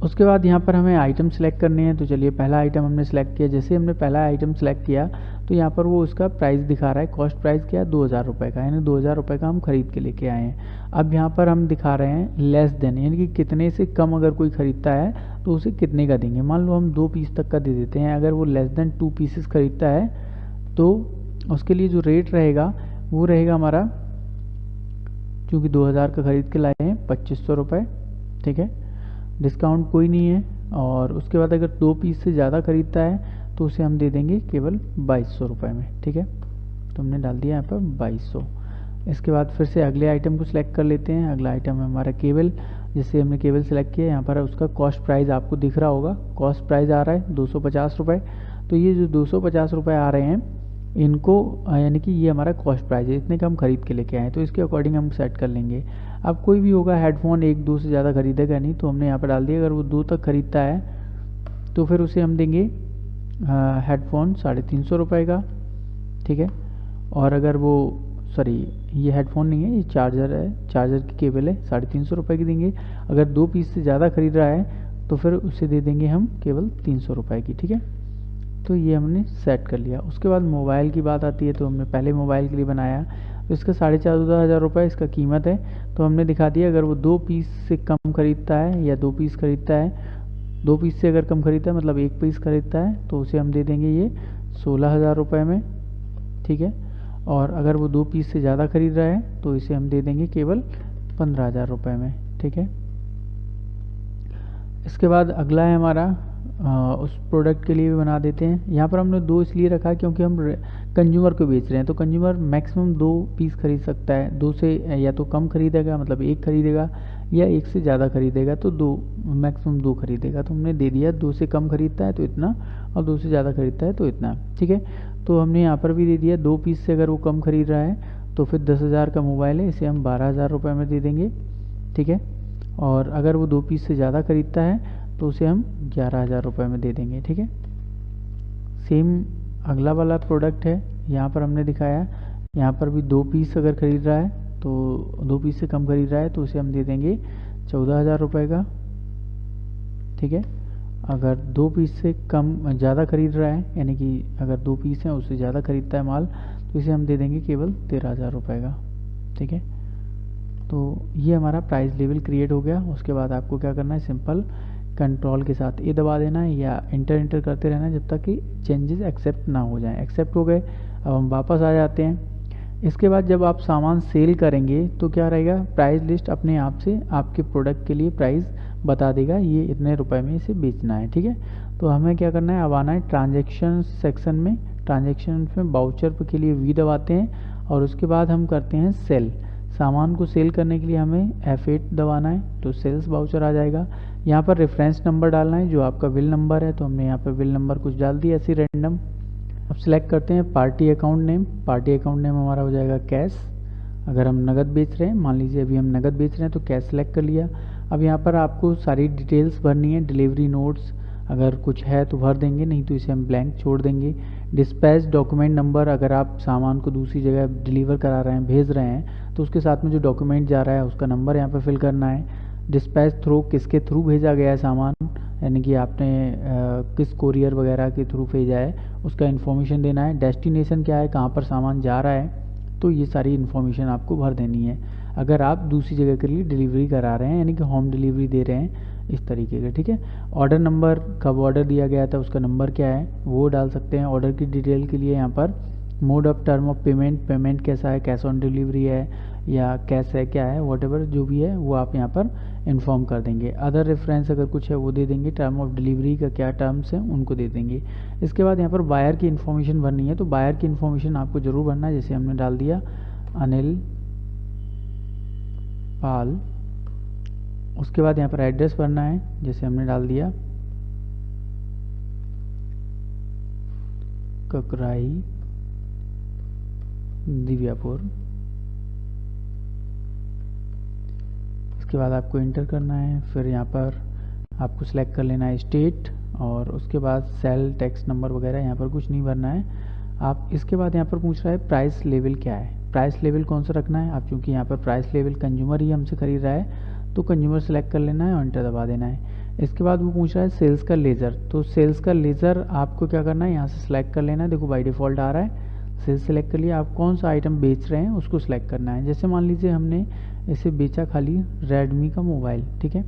उसके बाद यहाँ पर हमें आइटम सेलेक्ट करने हैं। तो चलिए पहला आइटम हमने सेलेक्ट किया, जैसे हमने पहला आइटम सेलेक्ट किया तो यहाँ पर वो उसका प्राइस दिखा रहा है, कॉस्ट प्राइस क्या है 2000 रुपये का, यानी 2000 रुपये का हम खरीद के लेके आए हैं। अब यहाँ पर हम दिखा रहे हैं लेस देन, यानी कि कितने से कम अगर कोई ख़रीदता है तो उसे कितने का देंगे। मान लो हम 2 पीस तक का दे देते हैं, अगर वो लेस देन 2 पीसेस खरीदता है तो उसके लिए जो रेट रहेगा वो रहेगा हमारा, क्योंकि 2000 का खरीद के लाए हैं, 2500 रुपये। ठीक है, डिस्काउंट कोई नहीं है। और उसके बाद अगर 2 पीस से ज़्यादा खरीदता है तो उसे हम दे देंगे केवल 2200 रुपये में। ठीक है, तो हमने डाल दिया यहाँ पर 2200। इसके बाद फिर से अगले आइटम को सिलेक्ट कर लेते हैं। अगला आइटम है हमारा केबल, जैसे हमने केबल सेलेक्ट किया, यहाँ पर उसका कॉस्ट प्राइस आपको दिख रहा होगा, कॉस्ट प्राइस आ रहा है 250 रुपये। तो ये जो 250 रुपये आ रहे हैं इनको, यानी कि ये हमारा कॉस्ट प्राइस है, इतने का हम खरीद के लेके आए, तो इसके अकॉर्डिंग हम सेट कर लेंगे। अब कोई भी होगा हेडफोन 1-2 से ज़्यादा खरीदेगा नहीं, तो हमने यहाँ पर डाल दिया अगर वो 2 तक खरीदता है तो फिर उसे हम देंगे हेडफोन 350 रुपये का। ठीक है, और अगर वो, सॉरी ये हेडफोन नहीं है, ये चार्जर है, चार्जर की केबल है, 350 रुपये की देंगे। अगर 2 पीस से ज़्यादा खरीद रहा है तो फिर उसे दे देंगे हम केवल 300 रुपये की। ठीक है, तो ये हमने सेट कर लिया। उसके बाद मोबाइल की बात आती है, तो हमने पहले मोबाइल के लिए बनाया, तो इसका 14,500 रुपये इसका कीमत है। तो हमने दिखा दिया अगर वो 2 पीस से कम खरीदता है या 2 पीस खरीदता है, 2 पीस से अगर कम खरीदता है मतलब 1 पीस खरीदता है तो उसे हम दे देंगे ये 16,000 रुपये में। ठीक है, और अगर वो 2 पीस से ज़्यादा खरीद रहा है तो इसे हम दे देंगे केवल 15,000 रुपये में। ठीक है, इसके बाद अगला है हमारा उस प्रोडक्ट के लिए भी बना देते हैं। यहाँ पर हमने 2 इसलिए रखा है क्योंकि हम कंज्यूमर को बेच रहे हैं, तो कंज्यूमर मैक्सिमम 2 पीस खरीद सकता है, 2 से या तो कम खरीदेगा मतलब 1 खरीदेगा, या 1 से ज़्यादा खरीदेगा तो 2, मैक्सिमम 2 खरीदेगा। तो हमने दे दिया 2 से कम खरीदता है तो इतना, और 2 से ज़्यादा खरीदता है तो इतना। ठीक है, तो हमने यहाँ पर भी दे दिया 2 पीस से अगर वो कम खरीद रहा है तो फिर 10,000 का मोबाइल है, इसे हम 12,000 रुपये में दे देंगे। ठीक है, और अगर वो 2 पीस से ज़्यादा खरीदता है तो उसे हम 11,000 रुपये में दे देंगे। ठीक है, सेम अगला वाला प्रोडक्ट है, यहाँ पर हमने दिखाया, यहाँ पर भी 2 पीस अगर खरीद रहा है तो 2 पीस से कम खरीद रहा है तो उसे हम दे देंगे 14,000 रुपये का। ठीक है, अगर 2 पीस से कम ज़्यादा खरीद रहा है, यानी कि अगर 2 पीस हैं उससे ज़्यादा खरीदता है माल, तो इसे हम दे देंगे केवल 13,000 रुपये का। ठीक है, तो ये हमारा प्राइस लेवल क्रिएट हो गया। उसके बाद आपको क्या करना है, सिंपल कंट्रोल के साथ ए दबा देना है या इंटर करते रहना है जब तक कि चेंजेस एक्सेप्ट ना हो जाएं। एक्सेप्ट हो गए, अब हम वापस आ जाते हैं। इसके बाद जब आप सामान सेल करेंगे तो क्या रहेगा, प्राइस लिस्ट अपने आप से आपके प्रोडक्ट के लिए प्राइस बता देगा, ये इतने रुपए में इसे बेचना है। ठीक है, तो हमें क्या करना है, अब आना है ट्रांजेक्शन सेक्शन में। ट्रांजेक्शन में वाउचर के लिए वी दबाते हैं और उसके बाद हम करते हैं सेल। सामान को सेल करने के लिए हमें F8 दबाना है तो सेल्स वाउचर आ जाएगा। यहाँ पर रेफरेंस नंबर डालना है जो आपका बिल नंबर है, तो हमने यहाँ पर बिल नंबर कुछ डाल दिया ऐसे रैंडम। अब सिलेक्ट करते हैं party account name. Party account name हमारा हो जाएगा कैश। अगर हम नगद बेच रहे हैं, मान लीजिए अभी हम नगद बेच रहे हैं तो कैश सेलेक्ट कर लिया। अब यहाँ पर आपको सारी डिटेल्स भरनी है, डिलीवरी नोट्स अगर कुछ है तो भर देंगे, नहीं तो इसे हम ब्लैंक छोड़ देंगे। डिस्पैच डॉक्यूमेंट नंबर, अगर आप सामान को दूसरी जगह डिलीवर करा रहे हैं, भेज रहे हैं, तो उसके साथ में जो डॉक्यूमेंट जा रहा है उसका नंबर यहाँ पर फिल करना है। डिस्पैच थ्रू किसके थ्रू भेजा गया है सामान, यानी कि आपने किस कोरियर वगैरह के थ्रू भेजा है उसका इन्फॉर्मेशन देना है। डेस्टिनेशन क्या है, कहाँ पर सामान जा रहा है, तो ये सारी इन्फॉर्मेशन आपको भर देनी है अगर आप दूसरी जगह के लिए डिलीवरी करा रहे हैं, यानी कि होम डिलीवरी दे रहे हैं इस तरीके का। ठीक है, ऑर्डर नंबर, कब ऑर्डर दिया गया था उसका नंबर क्या है वो डाल सकते हैं। ऑर्डर की डिटेल के लिए यहाँ पर mode of term of payment, payment कैसा है, कैश ऑन डिलीवरी है या कैश है, क्या है, वॉटेवर जो भी है वो आप यहाँ पर इन्फॉर्म कर देंगे। अदर रेफरेंस अगर कुछ है वो दे देंगे, टर्म ऑफ डिलीवरी का क्या टर्म्स हैं उनको दे देंगे। इसके बाद यहाँ पर बायर की इन्फॉर्मेशन भरनी है, तो बायर की इन्फॉर्मेशन आपको ज़रूर भरना है। जैसे हमने डाल दिया अनिल पाल। उसके बाद यहाँ पर एड्रेस भरना है, जैसे हमने डाल दिया ककराई दिव्यापुर। इसके बाद आपको इंटर करना है, फिर यहाँ पर आपको सिलेक्ट कर लेना है स्टेट, और उसके बाद सेल टैक्स नंबर वगैरह यहाँ पर कुछ नहीं भरना है आप। इसके बाद यहाँ पर पूछ रहा है प्राइस लेवल क्या है, प्राइस लेवल कौन सा रखना है आप, क्योंकि यहाँ पर प्राइस लेवल कंज्यूमर ही हमसे खरीद रहा है तो कंज्यूमर सेलेक्ट कर लेना है और एंटर दबा देना है। इसके बाद वो पूछ रहा है सेल्स का लेज़र, तो सेल्स का लेज़र आपको क्या करना है, यहाँ से सिलेक्ट कर लेना है। देखो बाई डिफ़ॉल्ट आ रहा है, सेल्स सेलेक्ट कर लिया। आप कौन सा आइटम बेच रहे हैं उसको सिलेक्ट करना है। जैसे मान लीजिए हमने इसे बेचा खाली रेडमी का मोबाइल, ठीक है,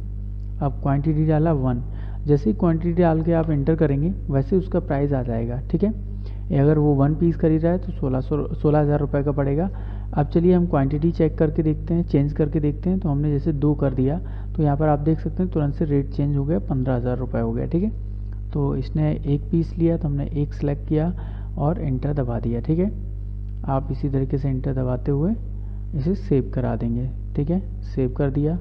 अब क्वांटिटी डाला 1। जैसे ही क्वांटिटी डाल के आप इंटर करेंगे वैसे उसका प्राइस आ जाएगा। ठीक है, अगर वो 1 पीस खरीद रहा है तो 16,000 रुपये का पड़ेगा। अब चलिए हम क्वांटिटी चेक करके देखते हैं, चेंज करके देखते हैं। तो हमने जैसे 2 कर दिया तो यहाँ पर आप देख सकते हैं तुरंत से रेट चेंज हो गया, 15,000 रुपये हो गया। ठीक है, तो इसने 1 पीस लिया तो हमने 1 सेलेक्ट किया और एंटर दबा दिया। ठीक है, आप इसी तरीके से एंटर दबाते हुए इसे सेव करा देंगे। ठीक है, सेव कर दिया,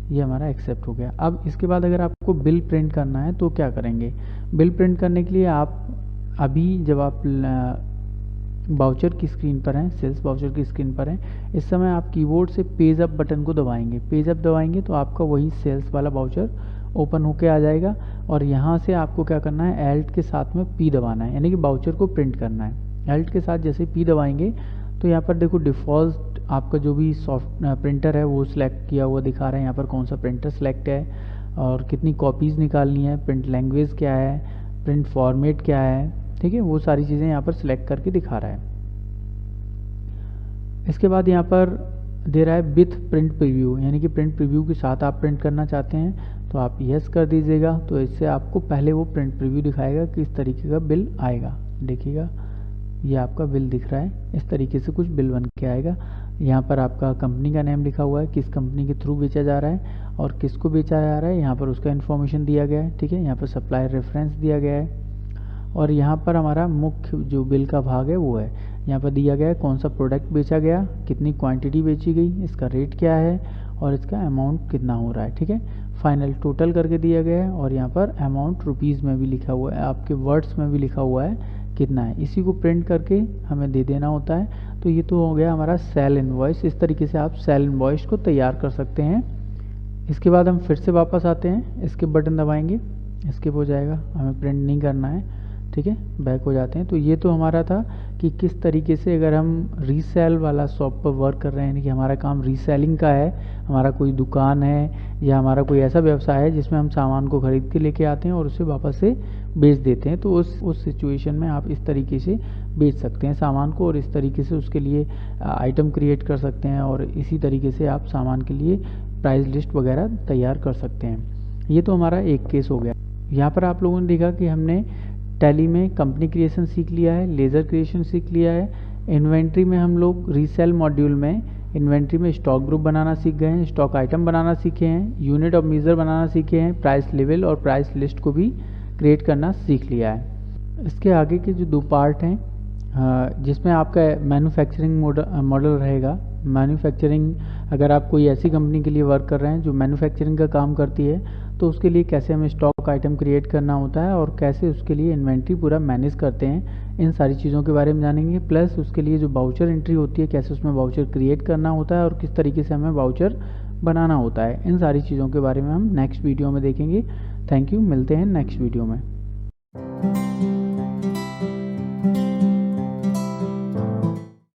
ये हमारा एक्सेप्ट हो गया। अब इसके बाद अगर आपको बिल प्रिंट करना है तो क्या करेंगे, बिल प्रिंट करने के लिए आप अभी जब आप वाउचर की स्क्रीन पर हैं, सेल्स वाउचर की स्क्रीन पर हैं, इस समय आप कीबोर्ड से पेज अप बटन को दबाएंगे। पेज अप दबाएंगे तो आपका वही सेल्स वाला वाउचर ओपन होके आ जाएगा, और यहाँ से आपको क्या करना है, एल्ट के साथ में पी दबाना है, यानी कि वाउचर को प्रिंट करना है। एल्ट के साथ जैसे पी दबाएंगे तो यहाँ पर देखो डिफ़ॉल्ट आपका जो भी सॉफ्ट प्रिंटर है वो सिलेक्ट किया हुआ दिखा रहा है। यहाँ पर कौन सा प्रिंटर सिलेक्ट है और कितनी कॉपीज़ निकालनी है, प्रिंट लैंग्वेज क्या है, प्रिंट फॉर्मेट क्या है, ठीक है, वो सारी चीज़ें यहाँ पर सिलेक्ट करके दिखा रहा है। इसके बाद यहाँ पर दे रहा है विथ प्रिंट प्रीव्यू, यानी कि प्रिंट प्रीव्यू के साथ आप प्रिंट करना चाहते हैं तो आप यस कर दीजिएगा। तो इससे आपको पहले वो प्रिंट प्रीव्यू दिखाएगा कि इस तरीके का बिल आएगा। देखिएगा ये आपका बिल दिख रहा है, इस तरीके से कुछ बिल बन के आएगा। यहाँ पर आपका कंपनी का नेम लिखा हुआ है, किस कंपनी के थ्रू बेचा जा रहा है और किसको बेचा जा रहा है, यहाँ पर उसका इन्फॉर्मेशन दिया गया है। ठीक है, यहाँ पर सप्लायर रेफरेंस दिया गया है, और यहाँ पर हमारा मुख्य जो बिल का भाग है वो है। यहाँ पर दिया गया है कौन सा प्रोडक्ट बेचा गया, कितनी क्वांटिटी बेची गई, इसका रेट क्या है और इसका अमाउंट कितना हो रहा है। ठीक है, फाइनल टोटल करके दिया गया है, और यहाँ पर अमाउंट रुपीज़ में भी लिखा हुआ है, आपके वर्ड्स में भी लिखा हुआ है कितना है। इसी को प्रिंट करके हमें दे देना होता है। तो ये तो हो गया हमारा सेल इनवॉइस। इस तरीके से आप सेल इनवॉइस को तैयार कर सकते हैं। इसके बाद हम फिर से वापस आते हैं, स्किप बटन दबाएंगे, स्किप हो जाएगा, हमें प्रिंट नहीं करना है। ठीक है, बैक हो जाते हैं। तो ये तो हमारा था कि किस तरीके से अगर हम रीसेल वाला शॉप पर वर्क कर रहे हैं, यानी कि हमारा काम रीसेलिंग का है, हमारा कोई दुकान है या हमारा कोई ऐसा व्यवसाय है जिसमें हम सामान को खरीद के लेके आते हैं और उसे वापस से बेच देते हैं, तो उस सिचुएशन में आप इस तरीके से बेच सकते हैं सामान को, और इस तरीके से उसके लिए आइटम क्रिएट कर सकते हैं, और इसी तरीके से आप सामान के लिए प्राइस लिस्ट वगैरह तैयार कर सकते हैं। ये तो हमारा एक केस हो गया। यहाँ पर आप लोगों ने देखा कि हमने टैली में कंपनी क्रिएशन सीख लिया है, लेज़र क्रिएशन सीख लिया है, इन्वेंट्री में हम लोग रीसेल मॉड्यूल में इन्वेंट्री में स्टॉक ग्रुप बनाना सीख गए हैं, स्टॉक आइटम बनाना सीखे हैं, यूनिट ऑफ मेजर बनाना सीखे हैं, प्राइस लेवल और प्राइस लिस्ट को भी क्रिएट करना सीख लिया है। इसके आगे के जो 2 पार्ट हैं जिसमें आपका मैन्युफैक्चरिंग मॉडल रहेगा। मैन्युफैक्चरिंग, अगर आप कोई ऐसी कंपनी के लिए वर्क कर रहे हैं जो मैन्युफैक्चरिंग का काम करती है, तो उसके लिए कैसे हमें स्टॉक आइटम क्रिएट करना होता है और कैसे उसके लिए इन्वेंट्री पूरा मैनेज करते हैं, इन सारी चीज़ों के बारे में जानेंगे। प्लस उसके लिए जो वाउचर एंट्री होती है, कैसे उसमें वाउचर क्रिएट करना होता है और किस तरीके से हमें वाउचर बनाना होता है, इन सारी चीज़ों के बारे में हम नेक्स्ट वीडियो में देखेंगे। थैंक यू, मिलते हैं नेक्स्ट वीडियो में।